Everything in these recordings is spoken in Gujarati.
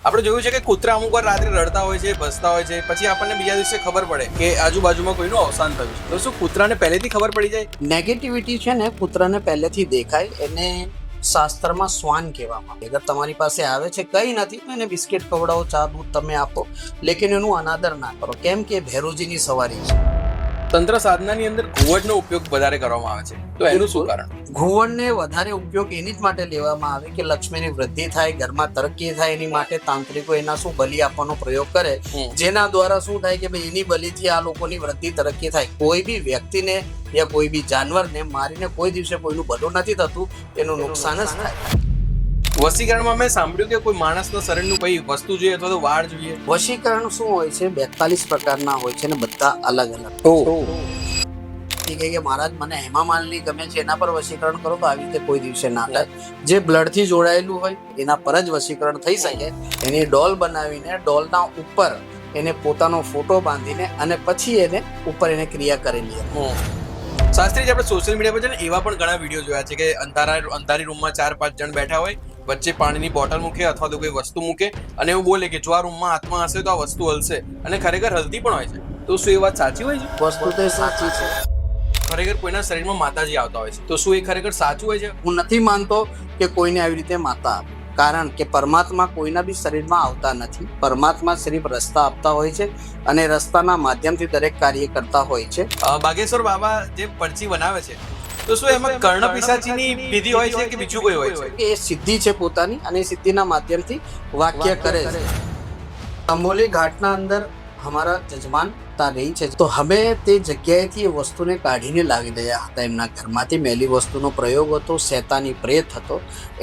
આપણે જોયું છે કે કૂતરા અમુક વાર રાત્રે રડતા હોય છે, ભસતા હોય છે, પછી આપણને બીજા દિવસે ખબર પડે કે આજુબાજુમાં કોઈનું અવસાન થયું છે. તો શું કૂતરાને પહેલેથી ખબર પડી જાય? નેગેટિવિટી છે ને કૂતરાને પહેલેથી દેખાય. એને શાસ્ત્રમાં શ્વાન કહેવામાં આવે. અગર તમારી પાસે આવે છે કંઈ નથી તો એને બિસ્કિટ ખવડાવો, ચા દૂધ તમે આપો, લેકિન એનું અનાદર ના કરો. કેમ કે ભેરોજીની સવારી છે. તંત્ર સાધનાની અંદર ઘુવડનો ઉપયોગ વધારે કરવામાં આવે છે, તો એનું શું કારણ? ઘુવડને વધારે ઉપયોગ એની જ માટે લેવામાં આવે કે લક્ષ્મીની વૃદ્ધિ થાય, ઘરમાં તરક્કી થાય. એની માટે તાંત્રિકો એના શું બલિ આપવાનો પ્રયોગ કરે, જેના દ્વારા શું થાય કે ભાઈ એની બલિથી આ લોકોની વૃદ્ધિ તરક્કી થાય. કોઈ બી વ્યક્તિને યા કોઈ બી જાનવરને મારીને કોઈ દિવસે કોઈનું ભલું નથી થતું, એનું નુકસાન જ થાય. વસીકરણમાં મેં સાંભળ્યું કે કોઈ માણસના શરીરનું કઈ વસ્તુ જોઈએ અથવા તો વાળ જોઈએ. વશીકરણ શું હોય છે? 42 પ્રકારના હોય છે ને બધા અલગ અલગ. કે મહારાજ મને હેમા માલિની ગમે છે, એના પર વશીકરણ કરો, તો આવી રીતે કોઈ દિવસે ના થાય. જે બ્લડ થી જોડાયેલું હોય એના પર જ વશીકરણ થઈ શકે. એની ડોલ બનાવીને ડોલના ઉપર એને પોતાનો ફોટો બાંધીને અને પછી એને ઉપર એને ક્રિયા કરેલી હતી. શાસ્ત્રીજી, આપણે સોશિયલ મીડિયા પર છે ને એવા પણ ઘણા વિડીયો જોયા છે કે અંધારી રૂમમાં 4-5 જણ બેઠા હોય, વચ્ચે પાણીની બોટલ મૂકે અથવા તો કોઈ વસ્તુ મૂકે અને એવું બોલે કે જો આ રૂમમાં આત્મા હશે તો આ વસ્તુ હલશે, અને ખરેખર હલતી પણ હોય છે. તો શું એ વાત સાચી હોય છે? વસ્તુ તો સાચી છે. ખરેખર કોઈના શરીરમાં માતાજી આવતા હોય છે, તો શું એ ખરેખર સાચું હોય છે? હું નથી માનતો કે કોઈને આવી રીતે માતા આપે, કારણ કે પરમાત્મા કોઈના બી શરીરમાં આવતા નથી. પરમાત્મા સિર્ફ રસ્તા આપતા હોય છે અને રસ્તાના માધ્યમથી દરેક કાર્ય કરતા હોય છે. બાગેશ્વર બાબા જે પરચી બનાવે છે, તો શું એમાં કર્ણ પિશાચીની વિધિ હોય છે કે બીજું કોઈ હોય છે? એ સિદ્ધિ છે પોતાની, અને સિદ્ધિના માધ્યમથી વાક્ય કરે છે. અંબોલી ઘાટના અંદર અમારા જજમાન રહી છે, તો અમે તે જગ્યાએથી એ વસ્તુને કાઢીને લાવી રહ્યા હતા. એમના ઘરમાંથી મેલી વસ્તુનો પ્રયોગ હતો, શેતાની પ્રેત હતો.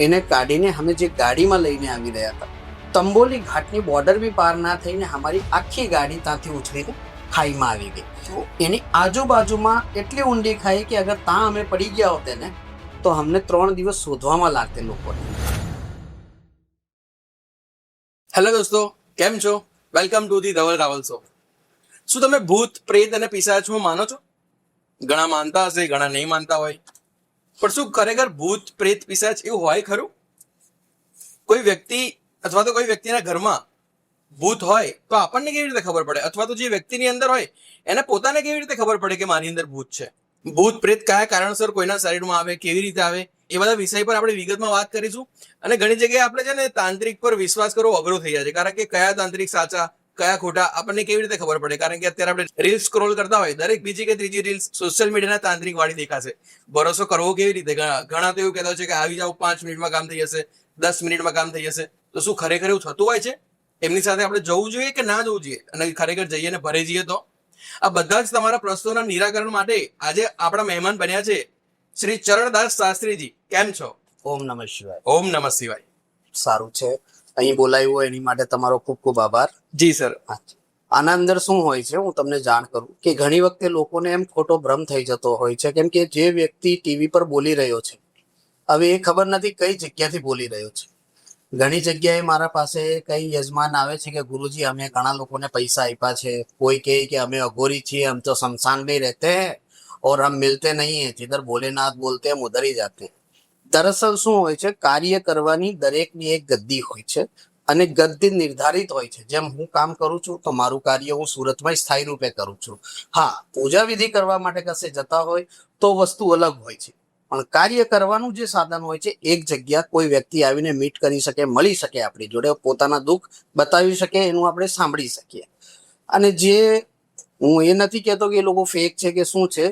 એને કાઢીને અમે જે ગાડીમાં લઈને આવી રહ્યા હતા, તંબોલી ઘાટની બોર્ડર બી પાર ના થઈને અમારી આખી ગાડી ત્યાંથી ઉછળીને ખાઈમાં આવી ગઈ. એની આજુબાજુમાં એટલી ઊંડી ખાઈ કે અગર ત્યાં અમે પડી ગયા હોત ને તો અમને 3 દિવસ શોધવામાં લાગતે લોકોને. હેલો દોસ્તો, કેમ છો? Welcome to the Dhaval Raval show. શું તમે ભૂત, પ્રેત અને પિશાચમાં માનો છો? ઘણા માનતા હશે, ઘણા નહીં માનતા હોય. પણ શું ખરેખર ભૂત, પ્રેત, પિશાચ એવું હોય ખરું? કોઈ વ્યક્તિ અથવા તો કોઈ વ્યક્તિના ઘરમાં ભૂત હોય તો આપણને કેવી રીતે ખબર પડે? અથવા તો જે વ્યક્તિની અંદર હોય એને પોતાને કેવી રીતે ખબર પડે કે મારી અંદર ભૂત છે? ભૂત, પ્રેત કયા કારણસર કોઈના શરીરમાં આવે, કેવી રીતે આવે, એ બધા વિષય પર આપણે વિગતમાં વાત કરીશું. અને ઘણી જગ્યાએ આપણે છે ને તાંત્રિક પર વિશ્વાસ કરવો અઘરો થઈ જાય છે, કારણ કે કયા તાંત્રિક સાચા, કયા ખોટા આપણને કેવી રીતે ખબર પડે? કારણ કે અત્યારે આપણે રીલ સ્ક્રોલ કરતા હોય, દરેક બીજી કે ત્રીજી રીલ્સ સોશિયલ મીડિયાના તાંત્રિક વાળી દેખાશે. ભરોસો કરવો કેવી રીતે? ઘણા તો એવું કહેતા છે કે આવી જાવ, 5 મિનિટમાં કામ થઈ જશે, 10 મિનિટમાં કામ થઈ જશે. તો શું ખરેખર એવું થતું હોય છે? એમની સાથે આપણે જવું જોઈએ કે ના જવું જોઈએ? અને ખરેખર જઈએ ને ભરે જઈએ તો? આ બધા જ તમારા પ્રશ્નોના નિરાકરણ માટે આજે આપણા મહેમાન બન્યા છે શ્રી ચરણદાસ શાસ્ત્રીજી. કેમ છો? ઓમ નમઃ શિવાય. ઓમ નમઃ શિવાય. સારું છે. અહીં બોલાવ્યું હોય એની માટે તમારો ખૂબ ખૂબ આભાર. જી સર. આના અંદર શું હોય છે હું તમને જાણ કરું કે ઘણી વખતે લોકોને એમ ખોટો ભ્રમ થઈ જતો હોય છે, કેમ કે જે વ્યક્તિ ટીવી પર બોલી રહ્યો છે, હવે એ ખબર નથી કઈ જગ્યાથી બોલી રહ્યો છે. ઘણી જગ્યાએ મારા પાસે કઈ યજમાન આવે છે કે ગુરુજી અમે ઘણા લોકોને પૈસા આપ્યા છે, કોઈ કહે કે અમે અઘોરી છીએ, हम तो शमशान में रहते हैं और हम मिलते नहीं हैं, जिधर भोलेनाथ बोलते हैं उधर ही जाते हैं. દરઅસલ શું હોય છે, કાર્ય કરવાની દરેકની એક ગદ્દી હોય છે અને ગદ્દી નિર્ધારિત હોય છે. જેમ હું કામ કરું છું તો મારું કાર્ય હું સુરતમાં સ્થાયી રૂપે કરું છું. હા, પૂજા વિધિ કરવા માટે કશે જતા હોય તો વસ્તુ અલગ હોય છે, પણ કાર્ય કરવાનું જે સાધન હોય છે, એક જગ્યા કોઈ વ્યક્તિ આવીને મીટ કરી શકે, મળી શકે, આપણી જોડે પોતાના દુઃખ બતાવી શકે, એનું આપણે સાંભળી શકીએ. અને જે હું એ નથી કહેતો કે એ લોકો ફેક છે કે શું છે,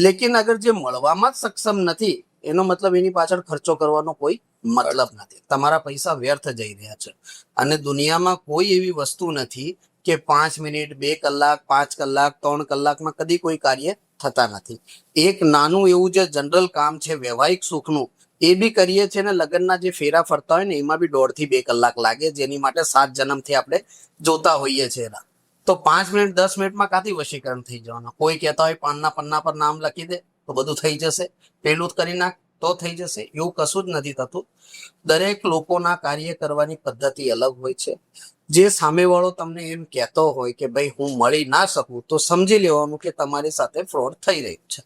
લેકિન અગર જે મળવામાં જ સક્ષમ નથી, એનો મતલબ એની પાછળ ખર્ચો કરવાનો કોઈ મતલબ નથી. તમારા પૈસા વ્યર્થ જઈ રહ્યા છે. અને દુનિયામાં કોઈ એવી વસ્તુ નથી કે 5 મિનિટ, 2 કલાક, 5 કલાક, 3 કલાકમાં કદી કોઈ કાર્ય થતા નથી. એક નાનું એવું જે જનરલ કામ છે વૈવાહિક સુખનું, એ બી કરીએ છીએ ને લગ્નના જે ફેરા ફરતા હોય ને એમાં બી 1.5 થી 2 કલાક લાગે, જેની માટે 7 જન્મથી આપણે જોતા હોઈએ છીએ. તો 5 મિનિટ 10 મિનિટમાં કાથી વશીકરણ થઈ જવાનું? કોઈ કહેતા હોય પાનના પન્ના પર નામ લખી દે તો બધું થઈ જશે, પેલું જ કરી નાખ તો થઈ જશે, એવું કશું જ નથી થતું. દરેક લોકોના કાર્ય કરવાની પદ્ધતિ અલગ હોય છે. જે સામેવાળો તમને એમ કહેતો હોય કે ભાઈ હું મળી ના શકું, તો સમજી લેવાનું કે તમારી સાથે ફ્રોડ થઈ રહ્યું છે.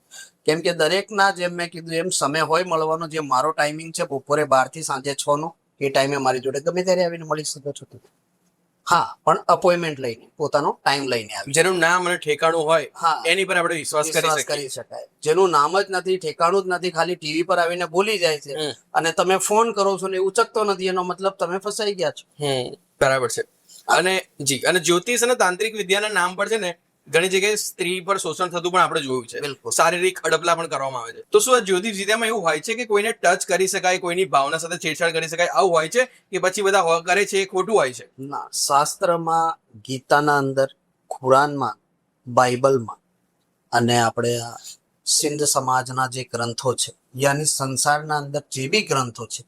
કેમ કે દરેકના, જેમ મેં કીધું એમ, સમય હોય મળવાનો. જે મારો ટાઈમિંગ છે બપોરે 12 થી સાંજે 6 નો, એ ટાઈમે મારી જોડે ગમે ત્યારે આવીને મળી શકો છો. હા, પણ અપોઇન્ટમેન્ટ લઈને પોતાનો ટાઈમ લઈને આવી. જેનું નામ અને ઠેકાણું હોય હા, એની પર આપણે વિશ્વાસ કરી વિશ્વાસ શકીએ. કરી શકાય. જેનું નામ જ નથી, ઠેકાણું જ નથી, ખાલી ટીવી પર આવીને બોલી જાય છે હમ. અને તમે ફોન કરો છો ને એ ઉચકતો નથી, એનો મતલબ તમે ફસાઈ ગયા છો. બરાબર છે. અને જી, અને જ્યોતિષ અને તાંત્રિક વિદ્યાના નામ પર છે ને ઘણી જગ્યાએ સ્ત્રી પર શોષણ થતું પણ આપણે જોયું છે. બિલકુલ. શારીરિક અડપલા પણ કરવામાં આવે છે. તો શું આ જ્યોતિષ વિદ્યામાં એવું હોય છે કે કોઈને ટચ કરી શકાય, કોઈની ભાવના સાથે છેડછાડ કરી શકાય, આવું હોય છે કે પછી બધા કરે છે એ ખોટું હોય છે? ના, શાસ્ત્રમાં, ગીતાના અંદર, કુરાનમાં, બાઇબલમાં અને આપણે આ સિંધ સમાજના જે ગ્રંથો છે, યાની સંસારના અંદર જે બી ગ્રંથો છે,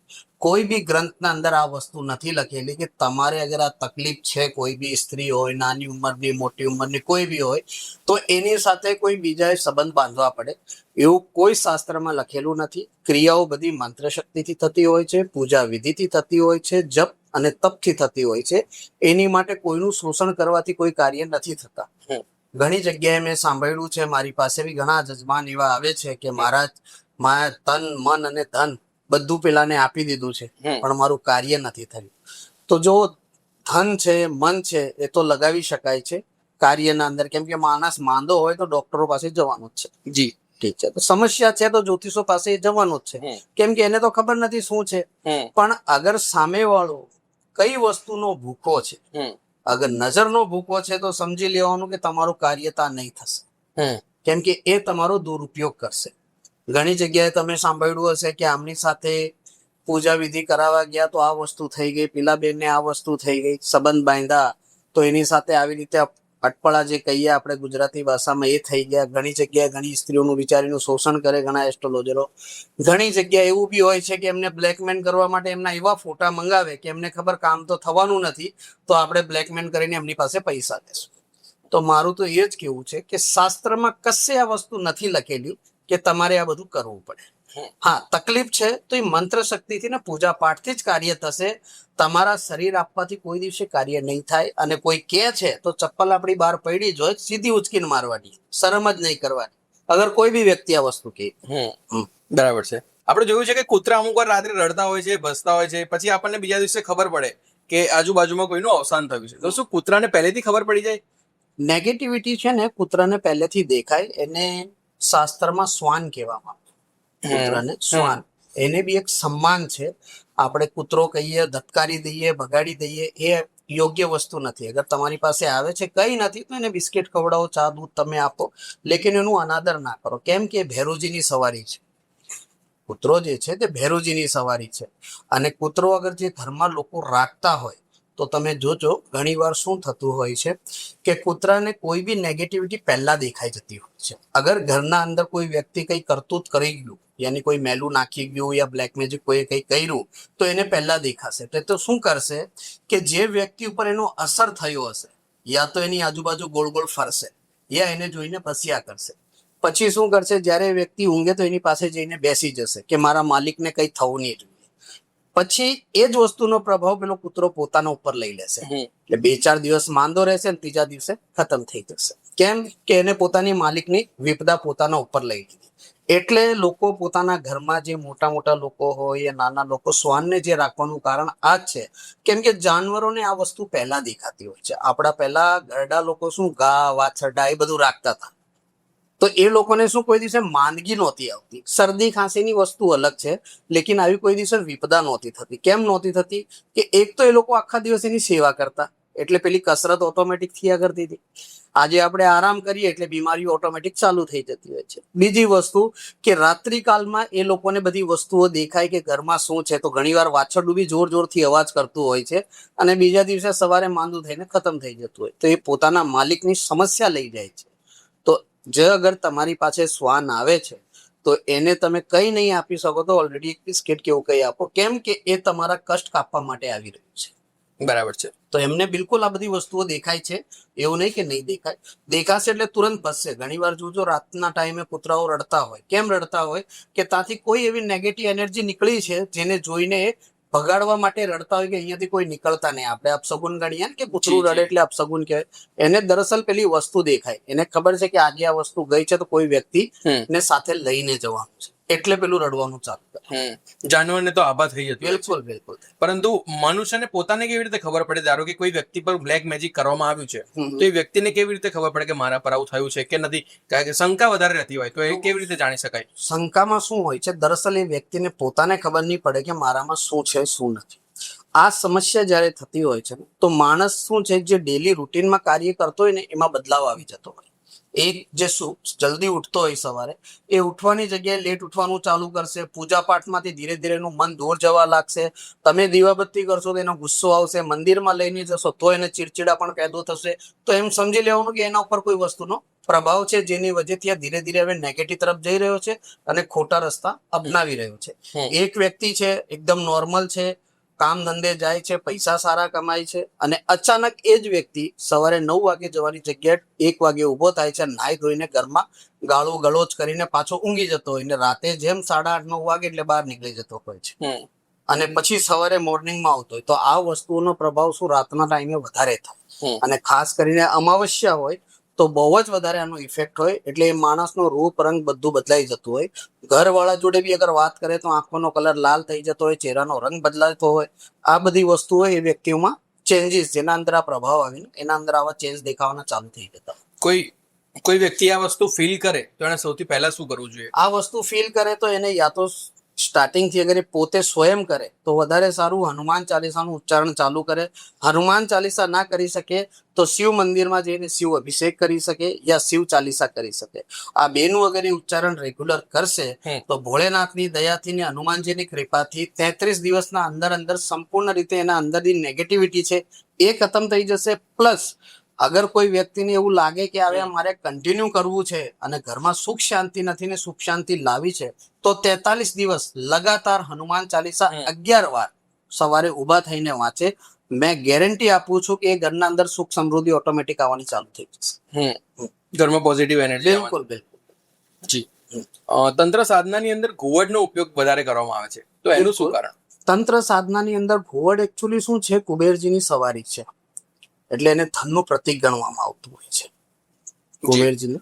કોઈ બી ગ્રંથના અંદર આ વસ્તુ નથી લખેલી કે તમારે અગર આ તકલીફ છે, કોઈ બી સ્ત્રી હોય, નાની ઉંમરની, મોટી ઉંમરની, કોઈ બી હોય, તો એની સાથે કોઈ બીજાએ સંબંધ બાંધવા પડે, એવું કોઈ શાસ્ત્રમાં લખેલું નથી. ક્રિયાઓ બધી મંત્ર શક્તિથી થતી હોય છે, પૂજા વિધિથી થતી હોય છે, જપ અને તપથી થતી હોય છે. એની માટે કોઈનું શોષણ કરવાથી કોઈ કાર્ય નથી થતા. ઘણી જગ્યાએ મેં સાંભળ્યું છે, મારી પાસે બી ઘણા જજમાન એવા આવે છે કે મહારાજ, મારા તન, મન અને ધન બધું પેલાને આપી દીધું છે, પણ મારું કાર્ય નથી થયું. તો જો ધન છે, મન છે, એ તો લગાવી શકાય છે કાર્યના અંદર, કેમ કે માણસ માંદો હોય તો ડોક્ટરો પાસે જવાનું જ છે. જી, ઠીક છે. તો સમસ્યા છે તો જ્યોતિષો પાસે જવાનું જ છે, કેમ કે એને તો ખબર નથી શું છે. પણ અગર સામેવાળો કઈ વસ્તુનો ભૂખો છે, અગર નજરનો ભૂખો છે, તો સમજી લેવાનું કે તમારું કાર્યતા નહીં થશે, કેમ કે એ તમારો દુરુપયોગ કરશે. ઘણી જગ્યાએ તમે સાંભળ્યું હશે કે આમની સાથે પૂજા વિધિ કરાવવા ગયા તો આ વસ્તુ થઈ ગઈ, પેલા બેનને આ વસ્તુ થઈ ગઈ, સંબંધ બાંધ્યા તો એની સાથે આવી રીતે અટપળા જે કહીએ આપણે ગુજરાતી ભાષામાં એ થઈ ગયા. ઘણી જગ્યાએ ઘણી સ્ત્રીઓનું વિચારીનું શોષણ કરે ઘણા એસ્ટ્રોલોજરો. ઘણી જગ્યાએ એવું બી હોય છે કે એમને બ્લેકમેલ કરવા માટે એમના એવા ફોટા મંગાવે કે એમને ખબર કામ તો થવાનું નથી, તો આપણે બ્લેકમેલ કરીને એમની પાસે પૈસા લેશું. તો મારું તો એ જ કેવું છે કે શાસ્ત્રમાં કશે આ વસ્તુ નથી લખેલી કે તમારે આ બધું કરવું પડે. હા, તકલીફ છે તો એ મંત્ર શક્તિથી ને પૂજા પાઠથી જ કાર્ય થશે. તમારા શરીર આપવાથી કોઈ દિવસે કાર્ય નહીં થાય. અને કોઈ કે છે તો ચપ્પલ આપણી બહાર પડી જ હોય, સીધી ઉચકીને મારવાની, શરમ જ નહીં કરવાની, અગર કોઈ બી વ્યક્તિ આ વસ્તુ કહે. બરાબર છે. આપણે જોયું છે કે કૂતરા અમુક વાર રાત્રે રડતા હોય છે, ભસતા હોય છે, પછી આપણને બીજા દિવસે ખબર પડે કે આજુબાજુમાં કોઈનું અવસાન થયું છે. તો શું કૂતરાને પહેલેથી ખબર પડી જાય? નેગેટિવિટી છે ને કૂતરાને પહેલેથી દેખાય. એને શાસ્ત્રમાં શ્વાન કહેવામાં આવે. કૂતરાને શ્વાન, એને બી એક સન્માન છે. આપણે કૂતરો કહીએ, ધત્કારી દઈએ, ભગાડી દઈએ, એ યોગ્ય વસ્તુ નથી. અગર તમારી પાસે આવે છે, કઈ નથી, તો એને બિસ્કિટ ખવડાવો, ચા દૂધ તમે આપો, લેકિન એનું અનાદર ના કરો, કેમ કે ભેરુજીની સવારી છે. કૂતરો જે છે તે ભેરુજીની સવારી છે. અને કૂતરો અગર જે ઘરમાં લોકો રાખતા હોય તો તમે જોજો ઘણી વાર શું થતું હોય છે કે કૂતરાને કોઈ બી નેગેટિવિટી પહેલા દેખાઈ જતી હોય છે. અગર ઘરના અંદર કોઈ વ્યક્તિ કંઈ કરતૂત કરી ગયું, યાની કોઈ મેલું નાખી ગયું યા બ્લેક મેજિક કોઈ કંઈ કર્યું, તો એને પહેલા દેખાશે. તો શું કરશે કે જે વ્યક્તિ ઉપર એનો અસર થયો હશે, યા તો એની આજુબાજુ ગોળ ગોળ ફરશે, યા એને જોઈને ભસ્યા કરશે. પછી શું કરશે, જ્યારે વ્યક્તિ ઊંઘે તો એની પાસે જઈને બેસી જશે કે મારા માલિકને કંઈ થવું નહીં જોઈએ. પછી એ જ વસ્તુનો પ્રભાવ પેલો કૂતરો પોતાના ઉપર લઈ લેશે. એટલે 2-4 દિવસ માંદો રહેશે અને ત્રીજા દિવસે ખતમ થઈ જશે. કેમ કે એને પોતાની માલિકની વિપદા પોતાના ઉપર લઈ લીધી. એટલે લોકો પોતાના ઘરમાં જે મોટા મોટા લોકો હોય યા નાના લોકો, શ્વાનને જે રાખવાનું કારણ આ જ છે, કેમ કે જાનવરોને આ વસ્તુ પહેલા દેખાતી હોય છે. આપણા પહેલા ઘરડા લોકો શું ઘા, વાછરડા એ બધું રાખતા હતા. તો એ લોકોને શું કોઈ દિવસે માંદગી નહોતી આવતી. શરદી ખાંસીની વસ્તુ અલગ છે, લેકિન આવી કોઈ દિવસે વિપદા નહોતી થતી. કેમ નહોતી થતી? કે એક તો એ લોકો આખા દિવસ એની સેવા કરતા, એટલે પેલી કસરત ઓટોમેટિક થયા કરતી હતી. આજે આપણે આરામ કરીએ એટલે બીમારીઓ ઓટોમેટિક ચાલુ થઈ જતી હોય છે. બીજી વસ્તુ કે રાત્રિકાલમાં એ લોકોને બધી વસ્તુઓ દેખાય કે ઘરમાં શું છે, તો ઘણીવાર વાછરડું બી જોર જોરથી અવાજ કરતું હોય છે અને બીજા દિવસે સવારે માંદું થઈને ખતમ થઈ જતું હોય. તો એ પોતાના માલિકની સમસ્યા લઈ જાય છે. તો જે અગર તમારી પાસે શ્વાન આવે છે તો એને તમે કંઈ નહીં આપી શકો, તો ઓલરેડી એક બિસ્કિટ કે એવું કંઈ આપો, કેમ કે એ તમારા કષ્ટ કાપવા માટે આવી રહ્યું છે. બરાબર છે. તો એમને બિલકુલ આ બધી વસ્તુઓ દેખાય છે, એવું નહીં કે નહીં દેખાય. દેખાશે એટલે તુરંત ભસશે. ઘણી વાર જોજો રાતના ટાઈમે કૂતરાઓ રડતા હોય. કેમ રડતા હોય? કે ત્યાંથી કોઈ એવી નેગેટિવ એનર્જી નીકળી છે જેને જોઈને ભગાડવા માટે રડતા હોય કે અહીંયાથી કોઈ નીકળતા નહીં. આપણે અપશગુન ગણીએ ને કે કૂતરું રડે એટલે અપશગુન કહેવાય. એને દરઅસલ પેલી વસ્તુ દેખાય. એને ખબર છે કે આજે આ વસ્તુ ગઈ છે તો કોઈ વ્યક્તિ ને સાથે લઈને જવાનું છે. એટલે પેલું રડવાનું ચાલુ કરે. જાનવરને તો આભા થઈ જતી હોય છે. બિલકુલ બિલકુલ. પરંતુ મનુષ્યને પોતાને કેવી રીતે ખબર પડે? ધારો કે કોઈ વ્યક્તિ પર બ્લેક મેજિક કરવામાં આવ્યું છે, હમ. તો એ વ્યક્તિને કેવી રીતે ખબર પડે કે મારા પર આવું થયું છે કે નથી? કારણ કે શંકા વધારે રહેતી હોય તો એ કેવી રીતે જાણી શકાય? શંકામાં શું હોય છે, દરઅસલ એ વ્યક્તિને પોતાને ખબર નહીં પડે કે મારામાં શું છે શું નથી. આ સમસ્યા જ્યારે થતી હોય છે ને, તો માણસ શું છે, જે ડેલી રૂટીનમાં કાર્ય કરતો હોય ને એમાં બદલાવ આવી જતો હોય. એક જે જલ્દી ઉઠતો હોય સવારે, એ ઉઠવાની જગ્યાએ લેટ ઉઠવાનું ચાલુ કરશે. પૂજા પાઠમાંથી ધીરે ધીરે એનું મન દૂર જવા લાગશે. તમે દીવાબત્તી કરશો તો એનો ગુસ્સો આવશે. મંદિરમાં લઈને જશો તો એને ચીડચીડા પણ પેદો થશે. તો એમ સમજી લેવાનું કે એના ઉપર કોઈ વસ્તુનો પ્રભાવ છે, જેની વજહથી આ ધીરે ધીરે હવે નેગેટિવ તરફ જઈ રહ્યો છે અને ખોટા રસ્તા અપનાવી રહ્યો છે. એક વ્યક્તિ છે, એકદમ નોર્મલ છે, કામ ધંધે જાય છે, પૈસા સારા કમાય છે, અને અચાનક એ જ વ્યક્તિ સવારે 9 વાગે જવાની જગ્યાએ 1 વાગે ઉભો થાય છે, નાહી ધોઈને ઘરમાં ગાળો ગલોચ કરીને પાછો ઊંઘી જતો હોય ને રાતે જેમ 8:30-9 વાગે એટલે બહાર નીકળી જતો હોય છે, અને પછી સવારે મોર્નિંગમાં આવતો હોય. તો આ વસ્તુનો પ્રભાવ શું રાતના ટાઈમે વધારે થાય, અને ખાસ કરીને અમાવસ્યા હોય તો બહુ જ વધારે આનો ઇફેક્ટ હોય. એટલે એ માણસનો રૂપ રંગ બધું બદલાઈ જતું હોય. ઘરવાળા જોડે બી અગર વાત કરે તો આંખોનો કલર લાલ થઈ જતો હોય, ચહેરાનો રંગ બદલાતો હોય. આ બધી વસ્તુઓ એ વ્યક્તિઓમાં ચેન્જીસ, જેના અંદર આ પ્રભાવ આવીને એના અંદર આવા ચેન્જ દેખાવાના ચાલુ થઈ જતા. કોઈ વ્યક્તિ આ વસ્તુ ફીલ કરે તો એને સૌથી પહેલા શું કરવું જોઈએ? આ વસ્તુ ફીલ કરે તો એને યા તો સ્ટાર્ટિંગ થી અગર એ પોતે સ્વયં કરે તો વધારે સારું. હનુમાન ચાલીસાનું ઉચ્ચારણ ચાલુ કરે. હનુમાન ચાલીસા ના કરી શકે તો શિવ મંદિરમાં જઈને શિવ અભિષેક કરી શકે યા શિવ ચાલીસા કરી શકે. આ બેનું અગર એ ઉચ્ચારણ રેગ્યુલર કરશે તો ભોળેનાથની દયાથી ને હનુમાનજીની કૃપાથી 33 દિવસના અંદર અંદર સંપૂર્ણ રીતે એના અંદરની નેગેટિવિટી છે એ ખતમ થઈ જશે. પ્લસ અગર કોઈ વ્યક્તિને એવું લાગે કે હવે મારે કન્ટિન્યુ કરવું છે અને ઘરમાં સુખ શાંતિ નથી ને સુખ શાંતિ લાવી છે, તો 43 દિવસ લગાતાર હનુમાન ચાલીસા 11 વાર સવારે ઊભા થઈને વાંચે. મેં ગેરંટી આપું છું કે એ ઘરના અંદર સુખ સમૃદ્ધિ ઓટોમેટિક આવવાની ચાલુ થઈ જશે. ઘરમાં પોઝિટિવ એનર્જી. બિલકુલ બિલકુલ. જી. તંત્ર સાધનાની અંદર ઘુવડનો ઉપયોગ વધારે કરવામાં આવે છે, તો એનું શું કારણ? તંત્ર સાધનાની અંદર ઘુવડ એકચ્યુઅલી શું છે, કુબેરજીની સવારી છે, એટલે એને ધનનું પ્રતીક ગણવામાં આવતું હોય છે કુબેરજીને.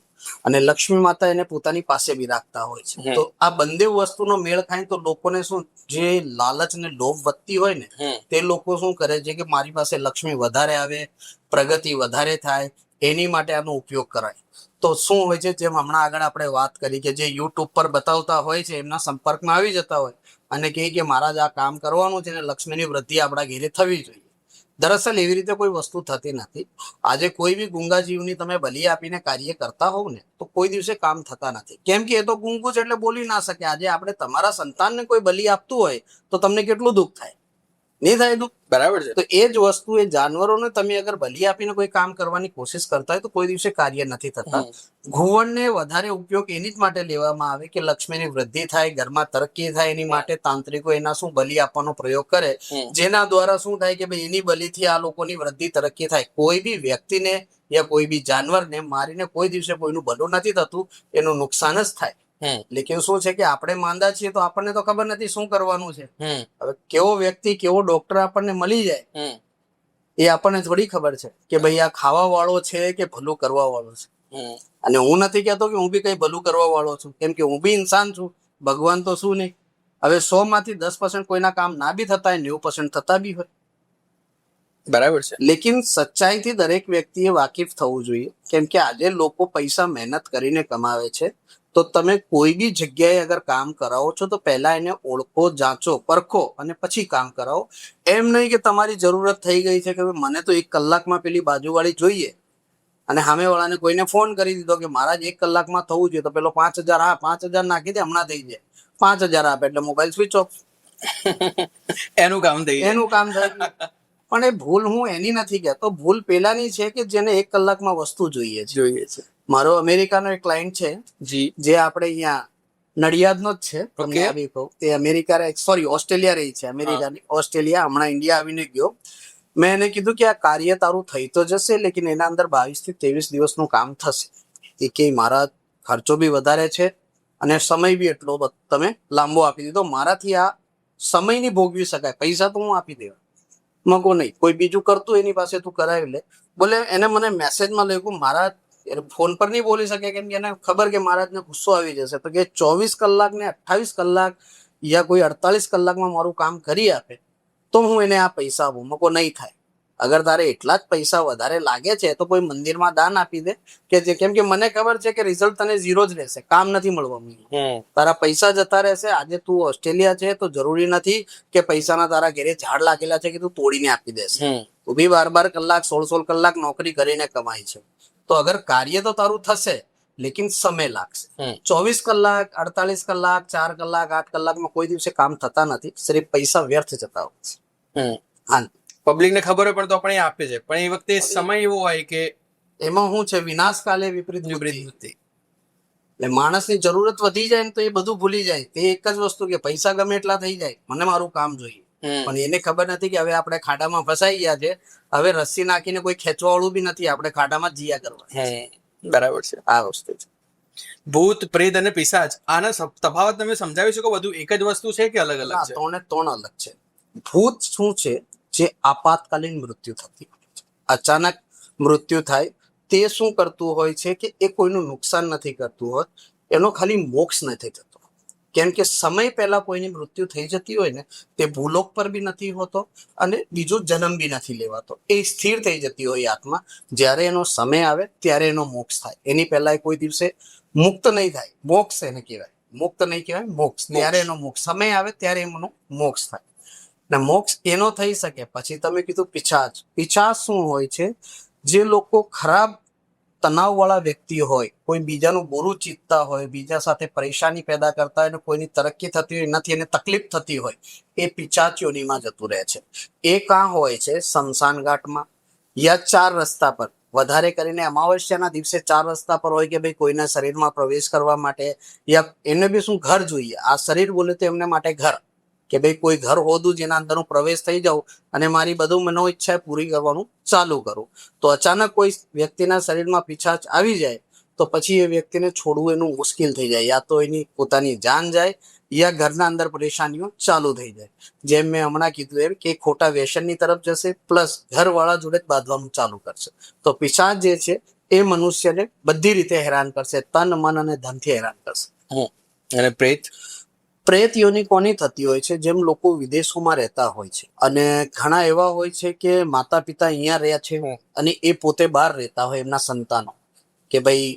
અને લક્ષ્મી માતા એને પોતાની પાસે બી રાખતા હોય છે. તો આ બંને વસ્તુનો મેળ ખાય તો લોકોને શું, જે લાલચ ને લોભ વધતી હોય ને, તે લોકો શું કરે છે કે મારી પાસે લક્ષ્મી વધારે આવે, પ્રગતિ વધારે થાય, એની માટે આનો ઉપયોગ કરાય. તો શું હોય છે, જેમ હમણાં આગળ આપણે વાત કરી કે જે યુટ્યુબ પર બતાવતા હોય છે એમના સંપર્કમાં આવી જતા હોય અને કહે કે મારા જ આ કામ કરવાનું છે ને લક્ષ્મીની વૃદ્ધિ આપણા ઘેરે થવી જોઈએ. દરઅસલ એવી રીતે કોઈ વસ્તુ થતી નથી. આજે કોઈ બી ગુંગા જીવની તમે બલી આપીને કાર્ય કરતા હોવ ને તો કોઈ દિવસે કામ થતા નથી. કેમ કે એ તો ગુંગુ જ એટલે બોલી ના શકે. આજે આપણે તમારા સંતાનને કોઈ બલી આપતું હોય તો તમને કેટલું દુઃખ થાય? નહીં થાય દુઃખ? બરાબર છે. તો એ જ વસ્તુ એ જાનવરોને તમે અગર બલી આપીને કોઈ કામ કરવાની કોશિશ કરતા હોય તો કોઈ દિવસે કાર્ય નથી થતા. ઘુવડને વધારે ઉપયોગ એની જ માટે લેવામાં આવે કે લક્ષ્મીની વૃદ્ધિ થાય, ઘરમાં તરક્કી થાય, એની માટે તાંત્રિકો એના શું બલી આપવાનો પ્રયોગ કરે, જેના દ્વારા શું થાય કે ભાઈ એની બલીથી આ લોકોની વૃદ્ધિ તરક્કી થાય. કોઈ બી વ્યક્તિને યા કોઈ બી જાનવરને મારીને કોઈ દિવસે કોઈનું ભલું નથી થતું, એનું નુકસાન જ થાય. લેકિન શું છે કે આપણે માંદા છીએ તો આપણને તો ખબર નથી શું કરવાનું છે. હવે કેવો વ્યક્તિ કેવો ડોક્ટર આપણને મળી જાય એ આપણને થોડી ખબર છે કે ભાઈ આ ખાવા વાળો છે કે ભલું કરવા વાળો છે. અને હું નથી કહેતો કે હું બી કઈ ભલું કરવા વાળો છું, કેમ કે હું બી ઇન્સાન છું, ભગવાન તો શું નહીં. હવે 100 માંથી 10% કોઈના કામ ના બી થતા હોય, 90% થતા બી હોય. બરાબર છે. લેકિન સચ્ચાઈથી દરેક વ્યક્તિએ વાકેફ થવું જોઈએ. કેમ કે આજે લોકો પૈસા મહેનત કરીને કમાવે છે. તો તમે કોઈ બી જગ્યાએ અગર કામ કરાવો છો તો પહેલા એને ઓળખો, જાંચો, પરખો અને પછી કામ કરાવો. એમ નહીં કે તમારી જરૂરત થઈ ગઈ છે કે મને તો 1 કલાકમાં પેલી બાજુવાળી જોઈએ અને સામેવાળાને કોઈને ફોન કરી દીધો કે મારા જ 1 કલાકમાં થવું જોઈએ, તો પેલો 5000 હા 5000 નાખી દે હમણાં થઈ જાય. 5000 આપે એટલે મોબાઈલ સ્વિચ ઓફ. એનું કામ થઈ એનું કામ થઈ ગયું. પણ એ ભૂલ હું એની નથી કહેતો, ભૂલ પેલાની છે કે જેને 1 કલાકમાં વસ્તુ જોઈએ છે. મારો અમેરિકાનો એક ક્લાયન્ટ છે જી, જે આપણે અહીંયા નડિયાદનો જ છે. તમને આવી કહું, તે અમેરિકા ઓસ્ટ્રેલિયા રહી છે. અમેરિકાની ઓસ્ટ્રેલિયા હમણાં ઇન્ડિયા આવીને ગયો. મેં એને કીધું કે આ કાર્ય તારું થઈ તો જશે, લેકિન એના અંદર 22 થી 23 દિવસનું કામ થશે. એ કે મારા ખર્ચો બી વધારે છે અને સમય બી એટલો તમે લાંબો આપી દીધો, મારાથી આ સમય નહીં ભોગવી શકાય. પૈસા તો હું આપી દેવા મગો નહીં, કોઈ બીજું કરતું એની પાસે તું કરાવી લે. બોલે એને મને મેસેજમાં લખ્યું મારા એટલે ફોન પર નહીં બોલી શકે કેમ કે એને ખબર કે મહારાજને ગુસ્સો આવી જશે, તો કે 24 કલાક ને 28 કલાક યા કોઈ 48 કલાકમાં મારું કામ કરી આપે તો હું એને આ પૈસા આપું. મકો નહીં થાય. અગર તારે એટલા જ પૈસા વધારે લાગે છે તો કોઈ મંદિરમાં દાન આપી દે, કે કેમ કે મને ખબર છે કે રિઝલ્ટ તને ઝીરો જ રહેશે, કામ નથી મળવાનું. તારા પૈસા જતા રહેશે. આજે તું ઓસ્ટ્રેલિયા છે તો જરૂરી નથી કે પૈસાના તારા ઘરે ઝાડ લાગેલા છે કે તું તોડીને આપી દેશે. તું બી 12 કલાક 16 કલાક નોકરી કરીને કમાય છે, તો અગર કાર્ય તો તારું થશે લેકિન સમય લાગશે. 24 કલાક 48 કલાક 4 કલાક 8 કલાકમાં કોઈ દિવસે કામ થતા નથી, સિર્ફ પૈસા વ્યર્થ જતા હોય છે. હા, પબ્લિક ને ખબર હોય પણ તો પણ એ આપે છે, પણ એ વખતે સમય એવો હોય કે એમાં શું છે, વિનાશ કાલે વિપરીત બુદ્ધિ. એટલે માણસની જરૂરત વધી જાય ને તો એ બધું ભૂલી જાય. તે એક જ વસ્તુ કે પૈસા ગમે એટલા થઈ જાય, મને મારું કામ જોઈએ. પણ એને ખબર નથી કે હવે આપણે ખાડામાં ફસાઈ ગયા છે, હવે રસ્સી નાખીને કોઈ ખેંચવા વાળું બી નથી, આપણે ખાડામાં જીયા કરવા. બરાબર છે. આ વસ્તુ છે. ભૂત, પ્રેત અને પિશાચ, આના તફાવત તમે સમજાવી શકો? બધું એક જ વસ્તુ છે કે અલગ અલગ છે? ત્રણ અલગ છે. ભૂત શું છે? જે આપાતકાલીન મૃત્યુ થતી હોય છે, અચાનક મૃત્યુ થાય. તે શું કરતું હોય છે કે એ કોઈનું નુકસાન નથી કરતું હોત, એનો ખાલી મોક્ષ નથી થતો. કેમ કે સમય પહેલા કોઈની મૃત્યુ થઈ જતી હોય ને, તે ભૂલોક પર બી નથી હોતો અને બીજો જન્મ બી નથી લેવાતો. એ સ્થિર થઈ જતી હોય આત્મા. જ્યારે એનો સમય આવે ત્યારે એનો મોક્ષ થાય. એની પહેલા એ કોઈ દિવસે મુક્ત નહીં થાય. મોક્ષ એને કહેવાય, મુક્ત નહીં કહેવાય, મોક્ષ. ત્યારે એનો મોક્ષ, સમય આવે ત્યારે એનો મોક્ષ થાય. ને મોક્ષ એનો થઈ શકે. પછી તમે કીધું પિશાચ. પિશાચ શું હોય છે? જે લોકો ખરાબ તણાવ વાળા વ્યક્તિ હોય, કોઈ બીજાનું બુરું ચિંતતા હોય, બીજા સાથે પરેશાની પેદા કરતા હોય, કોઈની તરક્કી થતી હોય નથી એને તકલીફ થતી હોય, એ પિશાચ યોનિમાં જતું રહે છે. એ કાં હોય છે? શમશાન ઘાટમાં યા 4 રસ્તા પર. વધારે કરીને અમાવસ્યાના દિવસે 4 રસ્તા પર હોય કે ભાઈ કોઈના શરીરમાં પ્રવેશ કરવા માટે, યા એને બી શું ઘર જોઈએ. આ શરીર બોલે તો એમને માટે ઘર, કે ભાઈ કોઈ ઘર હોદું જેના અંદર હું પ્રવેશ થઈ જાઉં અને મારી બધું મનો ઈચ્છા પૂરી કરવાનું ચાલુ કરું. તો અચાનક કોઈ વ્યક્તિના શરીરમાં પિશાચ આવી જાય તો પછી એ વ્યક્તિને છોડવું એનું મુશ્કેલ થઈ જાય. યા તો એની પોતાની જાન જાય યા ઘરના અંદર પરેશાનીઓ ચાલુ થઈ જાય. જેમ મેં હમણાં કીધું એમ કે ખોટા વ્યસનની તરફ જશે, પ્લસ ઘરવાળા જોડે જ બાંધવાનું ચાલુ કરશે. તો પિશાચ જે છે એ મનુષ્યને બધી રીતે હેરાન કરશે, તન મન અને ધનથી હેરાન કરશે. અને પ્રેત? પ્રેત યોની કોની થતી હોય છે? જેમ લોકો વિદેશોમાં રહેતા હોય છે અને ઘણા એવા હોય છે કે માતા પિતા અહીંયા રહ્યા છે અને એ પોતે બહાર રહેતા હોય, એમના સંતાનો, કે ભાઈ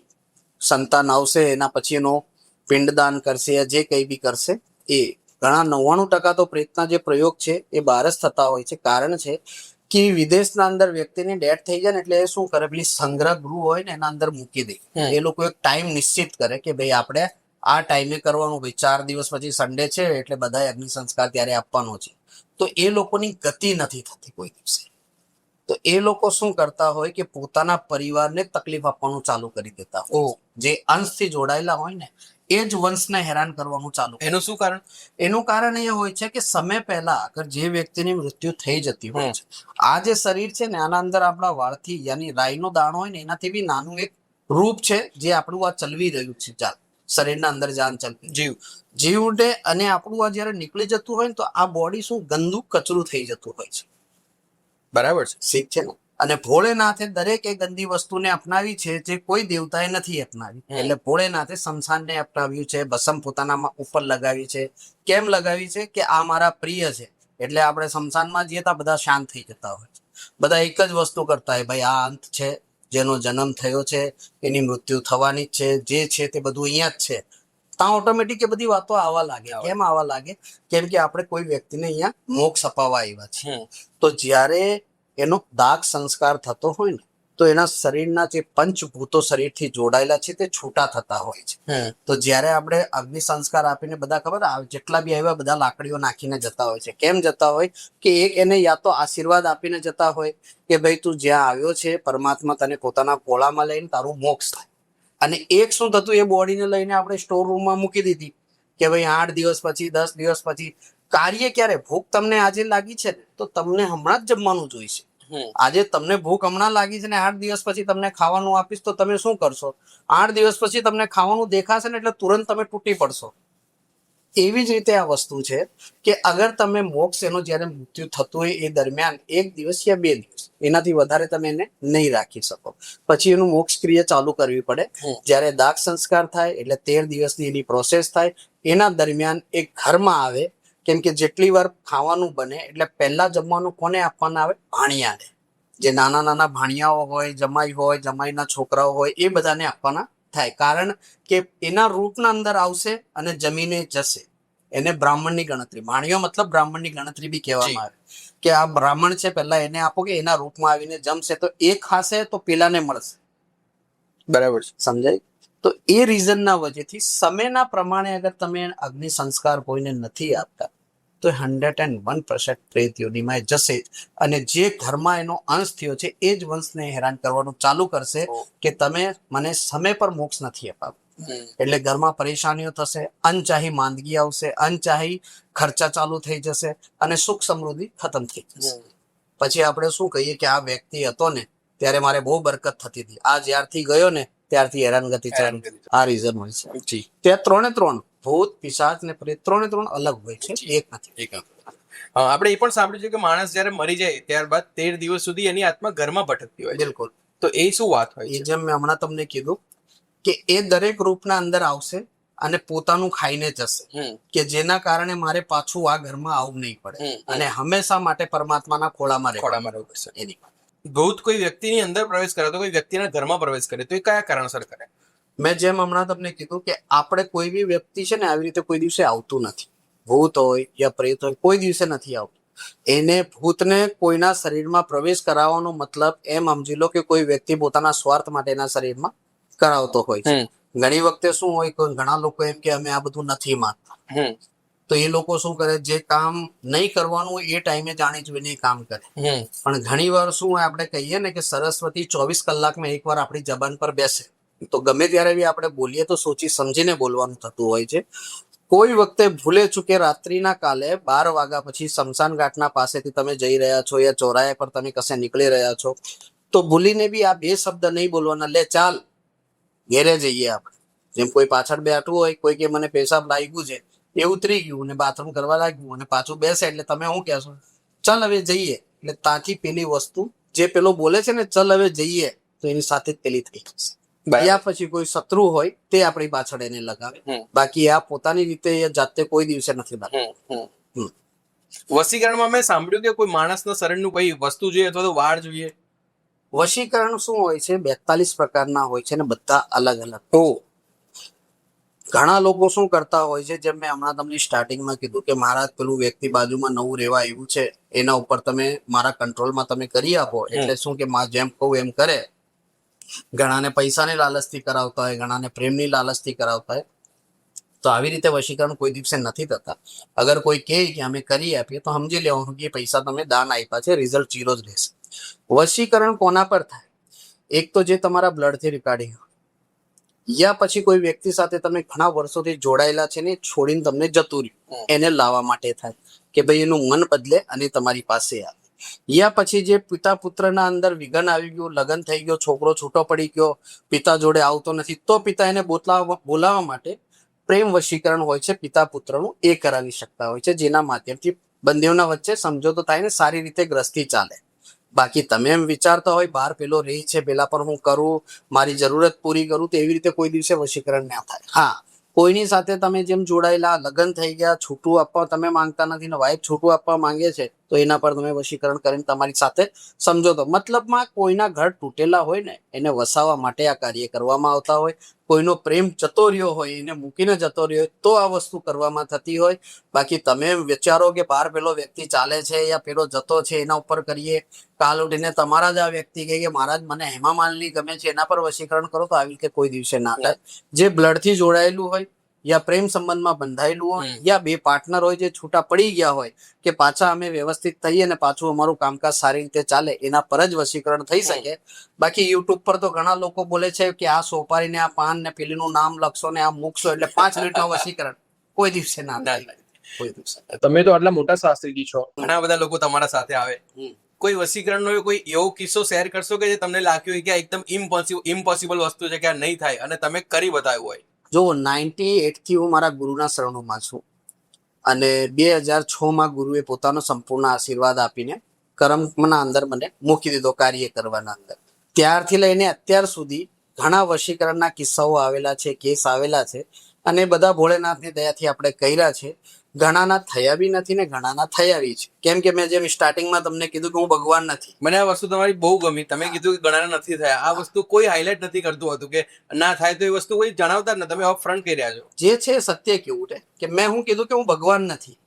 સંતાન આવશે એના પછી એનો પિંડદાન કરશે યા જે કંઈ બી કરશે. એ ઘણા 99% તો પ્રેતના જે પ્રયોગ છે એ બહાર જ થતા હોય છે. કારણ છે કે વિદેશના અંદર વ્યક્તિની ડેથ થઈ જાય ને એટલે એ શું કરે, પેલી સંગ્રહ ગૃહ હોય ને એના અંદર મૂકી દે. એ લોકો એક ટાઈમ નિશ્ચિત કરે કે ભાઈ આપણે આ ટાઈમે કરવાનું. ભાઈ 4 દિવસ પછી સન્ડે છે એટલે બધા અગ્નિ સંસ્કાર ત્યારે આપવાનો છે. તો એ લોકોની ગતિ નથી થતી કોઈ દિવસે. તો એ લોકો શું કરતા હોય કે પોતાના પરિવારને તકલીફ આપવાનું ચાલુ કરી દેતા હોય. જે અંશથી જોડાયેલા હોય ને એ જ વંશને હેરાન કરવાનું ચાલુ. એનું શું કારણ? એનું કારણ એ હોય છે કે સમય પહેલા અગર જે વ્યક્તિની મૃત્યુ થઈ જતી હોય છે, આ જે શરીર છે ને આના અંદર આપણા વાળથી યાની રાઈનો દાણો હોય ને એનાથી બી નાનું એક રૂપ છે જે આપણું આ ચલવી રહ્યું છે. ચાલ, શરીરના અંદર જાન ચાલતી, જીવ ઉડે અને આપણું આ જયારે નીકળી જતું હોય ને તો આ બોડી શું ગંદુ કચરું થઈ જતું હોય છે. બરાબર છે, ઠીક છે ને? અને ભોળેનાથે દરેક એ ગંદી વસ્તુને અપનાવી છે જે કોઈ દેવતાએ નથી અપનાવી. એટલે ભોળેનાથે શમશાનને અપનાવ્યું છે, ભસમ પોતાના ઉપર લગાવી છે. કેમ લગાવી છે? કે આ મારા પ્રિય છે એટલે આપણે શમશાનમાં જઈએ તો બધા શાંત થઈ જતા હોય છે. બધા એક જ વસ્તુ કરતા હોય, ભાઈ આ અંત છે, જેનો જન્મ થયો છે એની મૃત્યુ થવાની જ છે, જે છે તે બધું અહીંયા જ છે. ત્યાં ઓટોમેટિક એ બધી વાતો આવવા લાગે. કેમ આવવા લાગે? કેમ કે આપણે કોઈ વ્યક્તિને અહીંયા મોક્ષ અપાવવા આવ્યા છીએ. તો જ્યારે એનો દાગ સંસ્કાર થતો હોય ને તો એના શરીરના જે પંચભૂતો શરીરથી જોડાયેલા છે તે છૂટા થતા હોય છે. તો જ્યારે આપણે અગ્નિ સંસ્કાર આપીને બધા ખબર જેટલા બી આવ્યા બધા લાકડીઓ નાખીને જતા હોય છે. કેમ જતા હોય? કે એક એને યા તો આશીર્વાદ આપીને જતા હોય કે ભાઈ તું જ્યાં આવ્યો છે પરમાત્મા તને પોતાના કોળામાં લઈને તારું મોક્ષ થાય. અને એક શું થતું, એ બોડીને લઈને આપણે સ્ટોર રૂમમાં મૂકી દીધી કે ભાઈ 8 દિવસ પછી 10 દિવસ પછી કાર્ય ક્યારે? ભૂખ તમને આજે લાગી છે તો તમને હમણાં જ જમવાનું જોઈશે. આજે તમને ભૂખ હમણાં લાગી છે ને 8 દિવસ પછી તમને ખાવાનું આપીશ તો તમે શું કરશો? 8 દિવસ પછી તમને ખાવાનું દેખાશે ને એટલે તુરંત તમે તૂટી પડશો. એવી જ રીતે આ વસ્તુ છે કે અગર તમે મોક્ષ એનો જ્યારે મૃત્યુ થતું હોય એ દરમિયાન 1 દિવસ યા 2 દિવસ એનાથી વધારે તમે એને નહીં રાખી શકો. પછી એનું મોક્ષ ક્રિયા ચાલુ કરવી પડે. જ્યારે દાગ સંસ્કાર થાય એટલે 13 દિવસની એની પ્રોસેસ થાય. એના દરમિયાન એક ઘરમાં આવે, કેમ કે જેટલી વાર ખાવાનું બને એટલે પહેલા જમવાનું કોને આપવાના આવે? ભાણિયાને. જે નાના નાના ભાણિયાઓ હોય, જમાઈ હોય, જમાઈના છોકરાઓ હોય, એ બધાને આપવાના થાય. કારણ કે એના રૂપના અંદર આવશે અને જમીને જશે. એને બ્રાહ્મણની ગણતરી, ભાણિયો મતલબ બ્રાહ્મણની ગણતરી બી કહેવામાં આવે કે આ બ્રાહ્મણ છે, પહેલા એને આપો કે એના રૂપમાં આવીને જમશે તો એ ખાશે તો પેલાને મળશે. બરાબર છે. સમજાય? તો એ રીઝનના વજહથી સમયના પ્રમાણે અગર તમે અગ્નિ સંસ્કાર કોઈને નથી આપતા તો 101% પ્રેત યોનિમાં જશે અને જે ઘરમાં એનો અંશ થયો છે એ જ વંશને હેરાન કરવાનું ચાલુ કરશે કે તમે મને સમય પર મોક્ષ નથી અપાવ્યો. એટલે ઘરમાં પરેશાનીઓ થશે, અનચાહી માંદગી આવશે, અનચાહી ખર્ચા ચાલુ થઈ જશે અને સુખ સમૃદ્ધિ ખતમ થઈ જશે. પછી આપણે શું કહીએ કે આ વ્યક્તિ હતો ને ત્યારે મારે બહુ બરકત થતી હતી, આ જ્યારથી ગયો ને ત્યારથી હેરાનગતિ ચાલુ. આ રીઝન હોય છે. જી. ત્યાં ત્રણે ત્રણ ભૂત, પિશાચ ને પ્રેત ત્રણે ત્રણ અલગ હોય છે, એક નથી. આપણે એ પણ સાંભળ્યું છે કે માણસ જ્યારે મરી જાય ત્યારબાદ 13 દિવસ સુધી એની આત્મા ઘરમાં ભટકતી હોય છે. બિલકુલ. તો એ શું વાત હોય એ છે? જેમ મેં હમણાં તમને કીધું કે એ દરેક રૂપના અંદર આવશે અને પોતાનું ખાઈને જશે કે જેના કારણે મારે પાછું આ ઘરમાં આવવું નહીં પડે અને હંમેશા માટે પરમાત્માના ખોળામાં રહેવું પડશે. એની ભૂત કોઈ વ્યક્તિની અંદર પ્રવેશ કરે તો કોઈ વ્યક્તિના ઘરમાં પ્રવેશ કરે તો એ કયા કારણસર કરે? મેં જેમ હમણાં તમને કીધું કે આપણે કોઈ બી વ્યક્તિ છે ને આવી રીતે કોઈ દિવસે આવતું નથી. ભૂત હોય યા પ્રેત હોય કોઈ દિવસે નથી આવતું. એને ભૂતને કોઈના શરીરમાં પ્રવેશ કરાવવાનો મતલબ એમ સમજી લો કે કોઈ વ્યક્તિ પોતાના સ્વાર્થ માટે એના શરીરમાં કરાવતો હોય છે. ઘણી વખતે શું હોય કે ઘણા લોકો એમ કે અમે આ બધું નથી માનતા, તો એ લોકો શું કરે, જે કામ નહીં કરવાનું એ ટાઈમે જાણી જોઈને કામ કરે. પણ ઘણી વાર શું હોય, આપણે કહીએ ને કે સરસ્વતી 24 કલાકમાં એકવાર આપણી જબાન પર બેસે તો ગમે ત્યારે બી આપણે બોલીએ તો સોચી સમજીને બોલવાનું થતું હોય છે. કોઈ વખતે ભૂલે ચૂકે રાત્રિના કાલે 12 વાગ્યા પછી શમશાન ઘાટના પાસેથી તમે જઈ રહ્યા છો યા ચોરાયા પર તમે કશે નીકળી રહ્યા છો તો ભૂલીને બી આ 2 શબ્દ નહીં બોલવાના, લે ચાલ ઘેરે જઈએ આપણે. જેમ કોઈ પાછળ બેઠું હોય, કોઈ કે મને પેશાબ લાગ્યું છે, એ ઉતરી ગયું અને બાથરૂમ કરવા લાગ્યું અને પાછું બેસે એટલે તમે શું કહેશો? ચાલ હવે જઈએ. એટલે ત્યાંથી પેલી વસ્તુ જે પેલો બોલે છે ને ચાલ હવે જઈએ તો એની સાથે જ પેલી થઈ જશે. યા પછી કોઈ શત્રુ હોય તે આપણી પાછળ એને લગાવે, બાકી આ પોતાની રીતે જાતે કોઈ દિવસે નથી લગાવતું. વશીકરણમાં મેં સાંભળ્યું કે કોઈ માણસના શરીરનું કોઈ વસ્તુ જોઈએ અથવા તો વાળ જોઈએ. વશીકરણ શું હોય છે? 42 પ્રકારના હોય છે ને બધા અલગ અલગ. ઘણા લોકો શું કરતા હોય છે, જેમ મેં હમણાં તમને સ્ટાર્ટિંગમાં કીધું કે મારા પેલું વ્યક્તિ બાજુમાં નવું રહેવા આવ્યું છે, એના ઉપર તમે મારા કંટ્રોલમાં તમે કરી આપો. એટલે શું કે જેમ કહું એમ કરે. ઘણાને પૈસાની લાલચથી કરાવતા હોય, ઘણાને પ્રેમની લાલચથી કરાવતા હોય. તો આવી રીતે વશીકરણ કોઈ દિવસે નથી થતા. અગર કોઈ કહે કે અમે કરી આપીએ તો સમજી લેવાનું કે પૈસા તમે દાન આપ્યા છે, રિઝલ્ટ 0 જ રહેશે. વશીકરણ કોના પર થાય? એક તો જે તમારા બ્લડથી રિગાર્ડિંગ હોય, યા પછી કોઈ વ્યક્તિ સાથે તમે ઘણા વર્ષોથી જોડાયેલા છે ને છોડીને તમને જતું રહ્યું, એને લાવવા માટે થાય કે ભાઈ એનું મન બદલે અને તમારી પાસે આવે. યા પછી જે પિતા પુત્રના અંદર વિઘન આવી ગયું, લગ્ન થઈ ગયો, છોકરો છૂટો પડી ગયો, પિતા જોડે આવતો નથી, તો પિતા એને બોલાવવા માટે પ્રેમ વશીકરણ હોય છે પિતા પુત્રનું, એ કરાવી શકતા હોય છે, જેના માધ્યમથી બંનેઓના વચ્ચે સમજોતો થાય ને સારી રીતે ગ્રસ્તી ચાલે. બાકી તમે એમ વિચારતા હોય બહાર પેલો રહી છે, પેલા પર હું કરું, મારી જરૂરત પૂરી કરું, તો એવી રીતે કોઈ દિવસે વશીકરણ ના થાય. હા, કોઈની સાથે તમે જેમ જોડાયેલા, લગ્ન થઈ ગયા, છૂટું આપવા તમે માંગતા નથી ને વાઈફ છૂટું આપવા માંગે છે, તો એના પર તમે વશીકરણ કરીને તમારી સાથે સમજોતો. મતલબમાં કોઈના ઘર તૂટેલા હોય ને એને વસાવવા માટે આ કાર્ય કરવામાં આવતા હોય. કોઈનો પ્રેમ જતો રહ્યો હોય, એને મૂકીને જતો રહ્યો તો આ વસ્તુ કરવામાં થતી હોય. બાકી તમે વિચારો કે બહાર પેલો વ્યક્તિ ચાલે છે યા પેલો જતો છે એના ઉપર કરીએ, કાલ ઉઠીને તમારા જ આ વ્યક્તિ કહે કે મહારાજ મને હેમા માલિની ગમે છે, એના પર વશીકરણ કરો, તો આવી રીતે કોઈ દિવસે ના થાય. જે બ્લડથી જોડાયેલું હોય યા પ્રેમ સંબંધમાં બંધાયેલું હોય યા બે પાર્ટનર હોય જે છૂટા પડી ગયા હોય કે પાછા અમે વ્યવસ્થિત થઈએ ને પાછું અમારું કામકાજ સારી રીતે ચાલે, એના પર જ વશીકરણ થઈ શકે. બાકી યુટ્યુબ પર તો ઘણા લોકો બોલે છે કે આ સોપારીને આ પાન ને પેલીનું નામ લખશો ને આ મૂકશો એટલે 5 મિનિટમાં વશીકરણ. કોઈ દિવસે ના થાય. કોઈ દિવસે. તમે તો આટલા મોટા શાસ્ત્રીજી છો, ઘણા બધા લોકો તમારા સાથે આવે, કોઈ વશીકરણનો કોઈ એવો કિસ્સો શેર કરશો કે જે તમને લાગ્યું હોય કે આ એકદમ ઇમ્પોસિબલ વસ્તુ છે કે આ નહીં થાય અને તમે કરી બતાવ્યું હોય? જો 98 થી હું મારા ગુરુના શરણોમાં છું. અને 2006માં ગુરુએ પોતાનો સંપૂર્ણ આશીર્વાદ આપીને કર્મના અંદર મને મૂકી દીધો કાર્ય કરવાના અંદર. ત્યારથી લઈને અત્યાર સુધી ઘણા વશીકરણના કિસ્સાઓ આવેલા છે, કેસ આવેલા છે, અને બધા ભોળેનાથની દયાથી આપણે કર્યા છે. ઘણાના થયા બી નથી ને ઘણાના થયા બી છે. કેમ કે મેં જેમ સ્ટાર્ટિંગમાં તમને કીધું કે હું ભગવાન નથી. મને આ વસ્તુ તમારી બહુ ગમી. તમે કીધું કે ઘણા નથી થયા. આ વસ્તુ કોઈ હાઇલાઇટ નથી કરતું હતું કે ના થાય તો એ વસ્તુ કોઈ જણાવતા જ ન. તમે ઓફ ફ્રન્ટ કહી રહ્યા છો. જે છે એ સત્ય કેવું છે કે મેં હું કીધું કે હું ભગવાન નથી.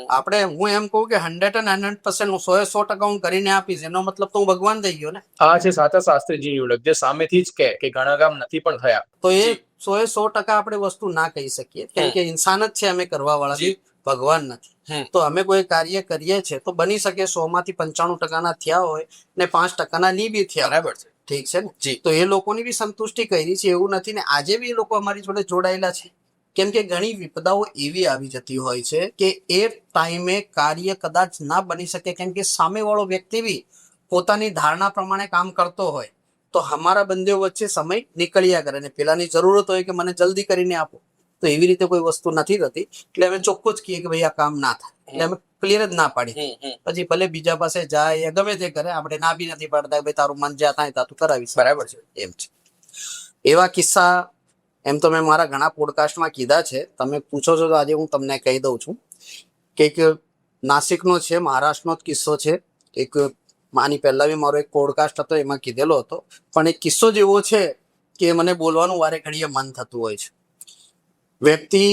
આપણે હું એમ કહું કે 100% હું 100% હું કરીને આપીશ, એનો મતલબ તો હું ભગવાન થઈ ગયો ને. આ છે સાચા શાસ્ત્રીજી યુવક જે સામેથી જ કે ઘણા કામ નથી પણ થયા. તો એ જી. 100% આપણે વસ્તુ ના કહી શકીએ, કેમ કે ઇન્સાન જ છે અમે કરવા વાળા, જી. ભગવાન નથી. તો અમે કોઈ કાર્ય કરીએ છીએ તો બની શકે 100માંથી 95% થયા હોય ને 5% ની બી થયા. બરાબર છે. ઠીક છે ને. જી. તો એ લોકોની બી સંતુષ્ટિ કરી છે, એવું નથી ને. આજે બી એ લોકો અમારી જોડે જોડાયેલા છે, કેમ કે ઘણી વિપદાઓ એવી આવી જતી હોય છે કે એ ટાઈમે કાર્ય કદાચ ના બની શકે, કેમ કે સામેવાળો વ્યક્તિ બી પોતાની ધારણા પ્રમાણે કામ કરતો હોય તો અમારા બંને વચ્ચે સમય નીકળ્યા કરે ને પેલાની જરૂરત હોય કે મને જલ્દી કરીને આપો. તો એવી રીતે કોઈ વસ્તુ નથી થતી. એટલે અમે ચોખ્ખું જ કહીએ કે ભાઈ આ કામ ના થાય, એટલે અમે ક્લિયર જ ના પાડી. પછી ભલે બીજા પાસે જાય યા ગમે તે કરે, આપણે ના બી નથી પાડતા કે ભાઈ તારું મન જ્યાં થાય ત્યાં તું કરાવીશ. બરાબર છે. એમ છે. એવા કિસ્સા એમ તો મેં મારા ઘણા પોડકાસ્ટમાં કીધા છે. તમે પૂછો છો તો આજે હું તમને કહી દઉં છું કે એક નાસિકનો છે, મહારાષ્ટ્રનો જ કિસ્સો છે. એક આની પહેલા બી મારો એક પોડકાસ્ટ હતો, એમાં કીધેલો હતો, પણ એક કિસ્સો જ એવો છે કે મને બોલવાનું વારે ઘડીએ મન થતું હોય છે. વ્યક્તિ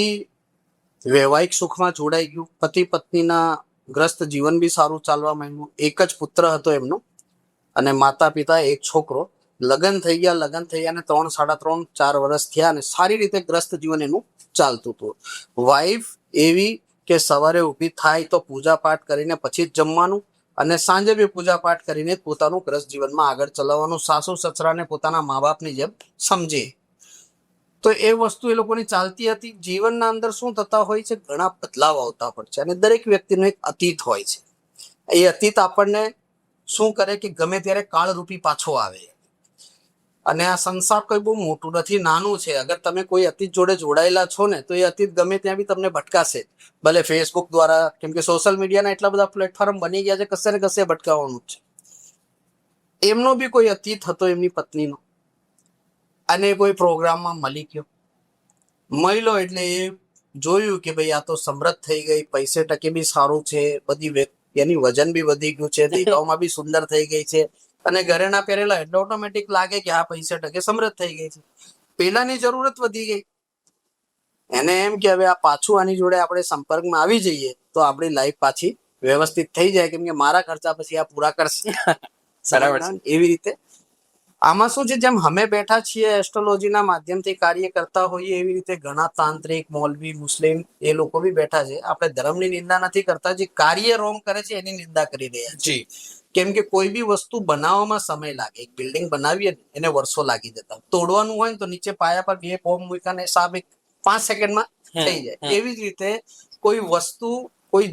વૈવાહિક સુખમાં જોડાઈ ગયું, પતિ પત્નીના ગ્રસ્ત જીવન બી સારું ચાલવા માંડ્યું. એક જ પુત્ર હતો એમનો અને માતા પિતા, એક છોકરો. લગ્ન થઈ ગયા ને 3, 3.5, 4 વર્ષ થયા અને સારી રીતે ગ્રસ્ત જીવન એનું ચાલતું હતું. વાઈફ એવી કે સવારે ઊભી થાય તો પૂજા પાઠ કરીને પછી જ જમવાનું અને સાંજે બી પૂજા પાઠ કરીને પોતાનું ગ્રસ્ત જીવનમાં આગળ ચલાવવાનું. સાસુ સસરાને પોતાના મા બાપની જેમ સમજે. તો એ વસ્તુ એ લોકોની ચાલતી હતી. જીવનના અંદર શું થતા હોય છે, ઘણા બદલાવ આવતા હોય છે અને દરેક વ્યક્તિનો એક અતીત હોય છે. એ અતીત આપણને શું કરે કે ગમે ત્યારે કાળરૂપી પાછો આવે. અને આ સંસાર કોઈ બહુ મોટું નથી, નાનું છે. અગર તમે કોઈ અતીત જોડે જોડાયેલા છો ને તો એ અતીત ગમે ત્યાં બી તમને ભટકાશે. ભલે ફેસબુક દ્વારા, કેમ કે સોશિયલ મીડિયાના એટલા બધા પ્લેટફોર્મ બની ગયા છે, કશે ને કશે ભટકાવવાનું જ છે. એમનો બી કોઈ અતીત હતો એમની પત્નીનો, અને કોઈ પ્રોગ્રામમાં મળી ગયો. મળ્યો એટલે એ જોયું કે ભાઈ આ તો સમૃદ્ધ થઈ ગઈ, પૈસે ટકે બી સારું છે, બધી એની વજન બી વધી ગયું છે, દેખાવમાં બી સુંદર થઈ ગઈ છે, અને ઘરેણા પહેરેલા એટલે ઓટોમેટિક લાગે કે આ પૈસે ટકે સમૃદ્ધ થઈ ગઈ છે. પેલાની જરૂરત વધી ગઈ. એને એમ કે હવે આ પાછું આની જોડે આપણે સંપર્કમાં આવી જઈએ તો આપણી લાઈફ પાછી વ્યવસ્થિત થઈ જાય, કેમ કે મારા ખર્ચા પછી આ પૂરા કરશે. બરાબર છે. એવી રીતે આમાં શું છે, જેમ અમે બેઠા છીએ એસ્ટ્રોલોજીના માધ્યમથી કાર્ય કરતા હોઈએ, એવી રીતે ઘણા તાંત્રિક, મૌલવી, મુસ્લિમ એ લોકો બી બેઠા છે. આપણે ધર્મની નિંદા નથી કરતા, જે કાર્ય રોંગ કરે છે એની નિંદા કરી રહ્યા છે. જી. કેમ કે કોઈ બી વસ્તુ બનાવવામાં સમય લાગે. એક બિલ્ડિંગ બનાવીએ એને વર્ષો લાગી જતા. તોડવાનું હોય ને તો નીચે પાયા પર 2 બોમ્બ મૂક્યા ને સાબ 5 સેકન્ડમાં થઈ જાય. એવી જ રીતે કોઈ વસ્તુ, કોઈ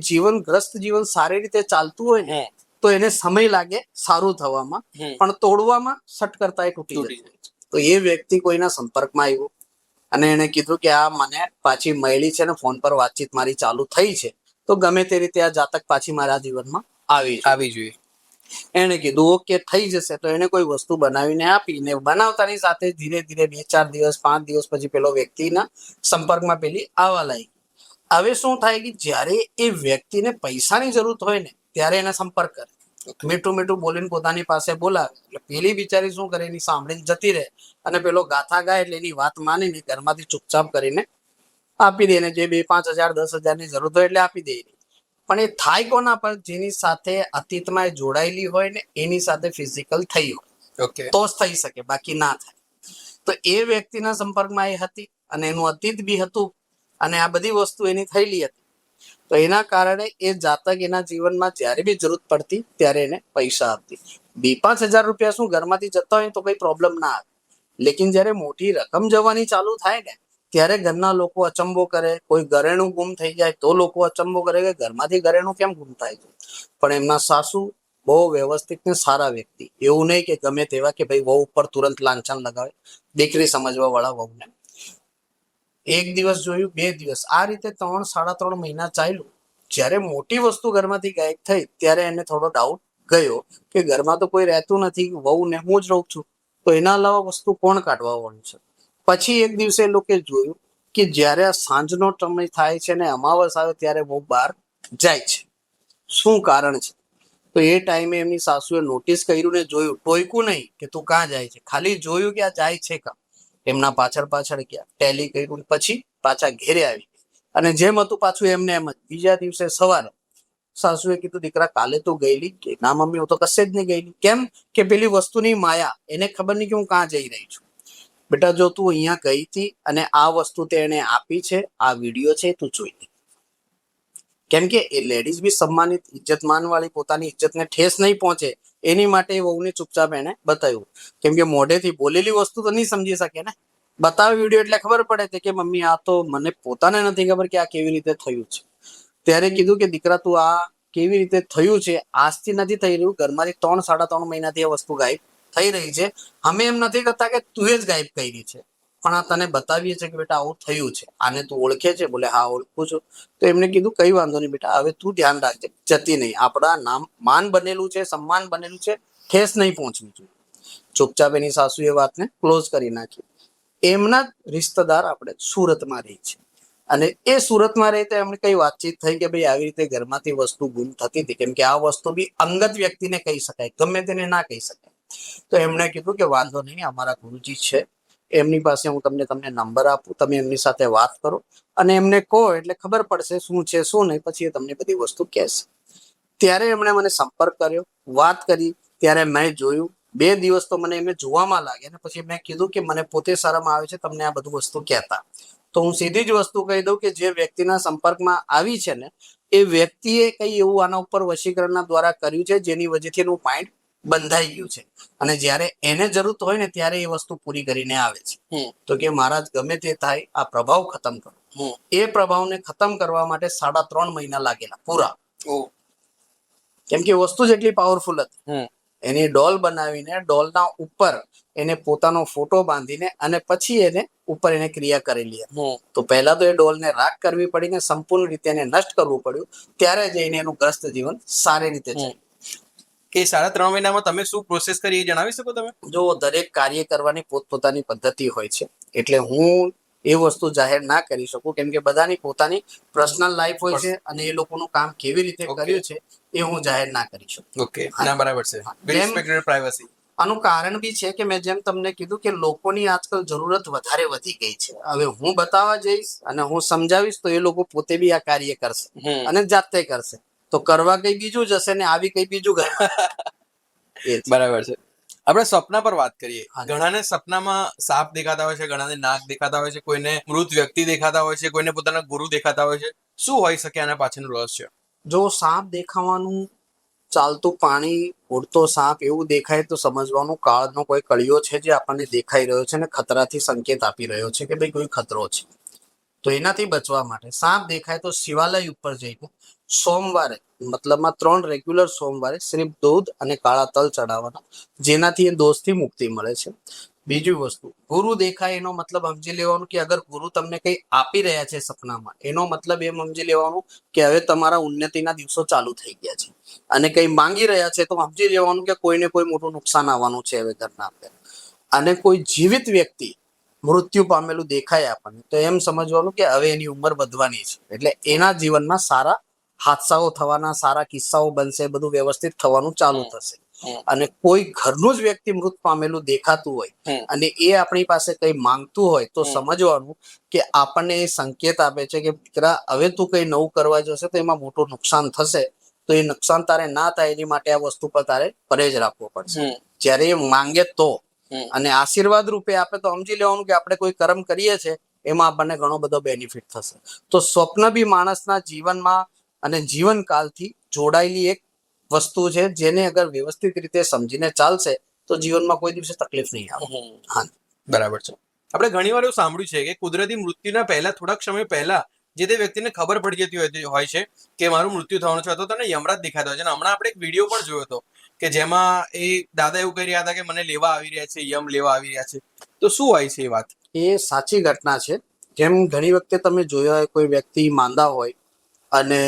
ગ્રસ્ત જીવન સારી રીતે ચાલતું હોય ને તો એને સમય લાગે સારું થવામાં, પણ તોડવામાં સટ કરતા એ તૂટી જાય. તો એ વ્યક્તિ કોઈના સંપર્કમાં આવ્યો અને એને કીધું કે આ મને પાછી મળી છે ને ફોન પર વાતચીત મારી ચાલુ થઈ છે, તો ગમે તે રીતે આ જાતક પાછી મારા જીવનમાં આવી જોઈએ. એને કીધું ઓકે થઈ જશે. તો એને કોઈ વસ્તુ બનાવીને આપીને બનાવતાની સાથે ધીરે ધીરે 2-4 દિવસ 5 દિવસ પછી પેલો વ્યક્તિના સંપર્કમાં પેલી આવવા લાગી. હવે શું થાય કે જ્યારે એ વ્યક્તિને પૈસાની જરૂરત હોય ને ત્યારે એને સંપર્ક કરે, મીઠું મીઠું બોલીને પોતાની પાસે બોલાવે. એટલે પેલી બિચારી શું કરે, એની સાંભળીને જતી રહે અને પેલો ગાથા ગાય એટલે એની વાત માનીને ઘરમાંથી ચૂપચાપ કરીને આપી દે. ને જે 2-5 હજાર 10 હજારની જરૂરત હોય એટલે આપી દે. પણ એ થાય કોના પર, જેની સાથે અતીતમાં જોડાયેલી હોય ને એની સાથે ફિઝિકલ થઈ હોય ઓકે. તો જ થઈ શકે, બાકી ના થાય. તો એ વ્યક્તિના સંપર્કમાં એ હતી અને એનું અતીત બી હતું અને આ બધી વસ્તુ એની થયેલી હતી. તો એના કારણે એ જાતક એના જીવનમાં જ્યારે બી જરૂરત પડતી ત્યારે એને પૈસા આપતી. 2-5 હજાર રૂપિયા શું ઘરમાંથી જતા હોય તો કઈ પ્રોબ્લેમ ના આવે, લેકિન જ્યારે મોટી રકમ જવાની ચાલુ થાય ને ત્યારે ઘરના લોકો અચંબો કરે. કોઈ ઘરેણું ગુમ થઈ જાય તો લોકો અચંબો કરે કે ઘરમાંથી ઘરેણું કેમ ગુમ થાય છે. પણ એમના સાસુ બહુ વ્યવસ્થિત ને સારા વ્યક્તિ. એવું નહીં કે ગમે તેવા કે ભાઈ વહુ ઉપર તુરંત લાંછન લગાવે, દીકરી સમજવા વાળા વહુને. એક દિવસ જોયું, 2 દિવસ, આ રીતે 3-3.5 મહિના ચાલ્યું. જ્યારે મોટી વસ્તુ ઘરમાંથી ગાયબ થઈ ત્યારે એને થોડો ડાઉટ ગયો કે ઘરમાં તો કોઈ રહેતું નથી, વહુ ને હું જ રહું છું, તો એના અલાવા વસ્તુ કોણ કાઢવા વાળું છે. પછી એક દિવસે એ લોકોએ જોયું કે જ્યારે આ સાંજનો સમય થાય છે ને અમાવસ આવે ત્યારે બહુ બહાર જાય છે. શું કારણ છે? તો એ ટાઈમે એમની સાસુએ નોટિસ કર્યું ને જોયું, ટોયકું નહીં કે તું ક્યાં જાય છે, ખાલી જોયું કે આ જાય છે કાં. એમના પાછળ પાછળ ગયા, ટેલી કર્યું, પછી પાછા ઘેરે આવી અને જેમ હતું પાછું એમને એમ જ. બીજા દિવસે સવારે સાસુએ કીધું, દીકરા કાલે તો ગયેલી? કે ના મમ્મી, હું તો કશે જ નહીં ગયેલી. કેમ? કે પેલી વસ્તુની માયા, એને ખબર નહીં કે હું ક્યાં જઈ રહી છું. બેટા જો તું અહીંયા ગઈ હતી અને આ વસ્તુ તે એને આપી છે, આ વિડીયો છે, તું જોઈ લે. કેમ કે એ લેડીઝ બી સન્માનિત, ઇજ્જતમાન વાળી, પોતાની ઇજ્જતને ઠેસ નહીં પહોંચે એની માટે વહુને ચૂપચાપ એને બતાવ્યું. કેમ કે મોઢેથી બોલેલી વસ્તુ તો નહીં સમજી શકે ને, બતાવે વિડીયો એટલે ખબર પડે છે કે મમ્મી આ તો મને પોતાને નથી ખબર કે આ કેવી રીતે થયું છે. ત્યારે કીધું કે દીકરા તું આ કેવી રીતે થયું છે, આજથી નથી થઈ રહ્યું, ઘરમાંથી 3-3.5 મહિનાથી આ વસ્તુ ગાયબ થઈ રહી છે. અમે એમ નથી કરતા કે તું જ ગાયબ કરી છે, પણ આ તને બતાવીએ છે કે બેટા આવું થયું છે. આને તું ઓળખે છે? બોલે હા ઓળખું છું. તો એમને કીધું કઈ વાંધો નહીં બેટા, હવે તું ધ્યાન રાખજે, જતી નહીં. આપણા નામ માન બનેલું છે, સન્માન બનેલું છે, ઠેસ નહીં પહોંચવી જોઈએ. ચૂપચાપ એની સાસુ એ વાતને ક્લોઝ કરી નાખી. એમના રિશ્તેદાર આપણે સુરતમાં રહી છે અને એ સુરતમાં રહે તો એમને કઈ વાતચીત થઈ કે ભાઈ આવી રીતે ઘરમાંથી વસ્તુ ગુમ થતી હતી. કેમ કે આ વસ્તુ બી અંગત વ્યક્તિને કહી શકાય, ગમે તેને ના કહી શકાય. તો એમણે કીધું કે વાંધો નહીં, અમારા ગુરુજી છે, એમની પાસે હું તમને નંબર આપું, તમે એમની સાથે વાત કરો અને એમને કહો એટલે ખબર પડશે શું છે શું નહીં, પછી એ તમને બધી વસ્તુ કહેશે. ત્યારે એમણે મને સંપર્ક કર્યો, વાત કરી. ત્યારે મેં જોયું, 2 દિવસ તો મને એમને જોવામાં લાગે ને પછી મેં કીધું કે મને પોતે શરમ આવે છે તમને આ બધું વસ્તુ કહેતા. તો હું સીધી જ વસ્તુ કહી દઉં કે જે વ્યક્તિના સંપર્કમાં આવી છે ને એ વ્યક્તિએ કઈ એવું આના ઉપર વશીકરણના દ્વારા કર્યું છે જેની વજહથી એનું માઇન્ડ બંધાઈ ગયું છે અને જ્યારે એને જરૂરત હોય ને ત્યારે એ વસ્તુ પૂરી કરીને આવે છે. તો કે મહારાજ ગમે તે થાય આ પ્રભાવ ખતમ કરો. એ પ્રભાવને ખતમ કરવા માટે 3.5 મહિના લાગેલા પૂરા. કેમ કે વસ્તુ જેટલી પાવરફુલ હતી. એની ડોલ બનાવીને ડોલના ઉપર એને પોતાનો ફોટો બાંધીને અને પછી એને ઉપર એને ક્રિયા કરેલી હતી. તો પહેલા તો એ ડોલને રાખ કરવી પડી ને સંપૂર્ણ રીતે એને નષ્ટ કરવું પડ્યું, ત્યારે જઈને એનું ગ્રસ્ત જીવન સારી રીતે ચાલ્યું. કે 3.5 મહિનામાં તમે શું પ્રોસેસ કરી એ જણાવી શકો તમે? જો દરેક કાર્ય કરવાની પોતપોતાની પદ્ધતિ હોય છે, એટલે હું એ વસ્તુ જાહેર ના કરી શકું. કેમ કે બધાની પોતાની પર્સનલ લાઈફ હોય છે અને એ લોકોનું કામ કેવી રીતે કર્યું છે એ હું જાહેર ના કરી શકું. ઓકે, ના બરાબર છે. Respected privacy. આનું કારણ બી છે કે મેં જેમ તમને કીધું કે લોકોની આજકાલ જરૂરત વધારે વધી ગઈ છે. હવે હું બતાવવા જઈશ અને હું સમજાવીશ તો એ લોકો પોતે બી આ કાર્ય કરશે અને જાતે કરશે. તો કરવા કઈ બીજું જ હશે ને આવી કઈ બીજું ઘર. બરાબર છે. આપણે સપના પર વાત કરીએ. ઘણાને સપનામાં સાપ દેખાતા હોય છે, ઘણાને નાગ દેખાતા હોય છે, કોઈને મૃત વ્યક્તિ દેખાતા હોય છે, કોઈને પોતાના ગુરુ દેખાતા હોય છે. શું હોઈ શકે આના પાછળનું રહસ્ય? જો સાપ દેખાવાનું, ચાલતું પાણી, ઉડતો સાપ એવું દેખાય તો સમજવાનું કાળનો કોઈ કળિયો છે જે આપણને દેખાઈ રહ્યો છે અને ખતરાથી સંકેત આપી રહ્યો છે કે ભાઈ કોઈ ખતરો છે. તો એનાથી બચવા માટે સાપ દેખાય તો શિવાલય ઉપર જઈને સોમવારે, મતલબમાં 3 રેગ્યુલર સોમવારે શ્રીફ દૂધ અને કાળા તલ ચડાવવાના, જેનાથી એ દોષથી મુક્તિ મળે છે. બીજી વસ્તુ, ગુરુ દેખાય એનો મતલબ સમજી લેવાનું કે અગર ગુરુ તમને કઈ આપી રહ્યા છે સપનામાં, એનો મતલબ એમ સમજી લેવાનું કે હવે તમારા ઉન્નતિના દિવસો ચાલુ થઈ ગયા છે. અને કઈ માંગી રહ્યા છે તો સમજી લેવાનું કે કોઈને કોઈ મોટું નુકસાન આવવાનું છે હવે ઘરના અંદર. અને કોઈ જીવિત વ્યક્તિ મૃત્યુ પામેલું દેખાય આપણને તો એમ સમજવાનું કે હવે એની ઉંમર વધવાની છે, એટલે એના જીવનમાં સારા હાદસાઓ થવાના, સારા કિસ્સાઓ બનશે, બધું વ્યવસ્થિત થવાનું ચાલુ થશે. અને કોઈ ઘરનું જ વ્યક્તિ મૃત પામેલું દેખાતું હોય અને એ આપણી પાસે કઈ માંગતું હોય તો સમજવાનું કે આપણને એ સંકેત આપે છે કે દીકરા હવે તું કઈ નવું કરવા જશે તો એમાં મોટું નુકસાન થશે, તો એ નુકસાન તારે ના થાય એની માટે આ વસ્તુ પર તારે પરેજ રાખવો પડશે. જ્યારે એ માંગે તો અને આશીર્વાદ રૂપે આપે તો સમજી લેવાનું કે આપણે કોઈ કર્મ કરીએ છીએ એમાં આપણને ઘણો બધો બેનિફિટ થશે. તો સ્વપ્ન બી માણસના જીવનમાં અને જીવનકાલથી જોડાયેલી એક વસ્તુ છે જેને અગર વ્યવસ્થિત રીતે સમજીને ચાલશે તો જીવનમાં કોઈ દિવસે તકલીફ નહીં આવે. હા, બરાબર છે. આપણે ઘણી વાર એવું સાંભળ્યું છે કે કુદરતી મૃત્યુના પહેલા થોડાક સમય પહેલા જે તે વ્યક્તિને ખબર પડી જતી હોય છે કે મારું મૃત્યુ થવાનું છે, અથવા તને યમરાજ દેખાતા હોય છે. હમણાં આપણે એક વિડીયો પણ જોયો હતો કે જેમાં એ દાદા એવું કહી રહ્યા હતા કે મને લેવા આવી રહ્યા છે, યમ લેવા આવી રહ્યા છે. તો શું હોય છે એ વાત? એ સાચી ઘટના છે જેમ ઘણી વખતે તમે જોયા હોય કોઈ વ્યક્તિ માંદા હોય અને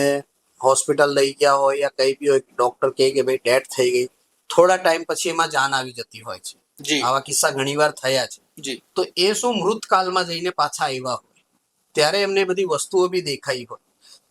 હોસ્પિટલ લઈ ગયા હોય યા કઈ બી હોય, ડોક્ટર કહે કે ભાઈ ડેથ થઈ ગઈ, થોડા ટાઈમ પછી એમાં જાન આવી જતી હોય છે. જી આવા કિસ્સા ઘણીવાર થયા છે. જી તો એ શું મૃતકાળમાં જઈને પાછા આવ્યા હોય ત્યારે એમને બધી વસ્તુઓ બી દેખાઈ હોય,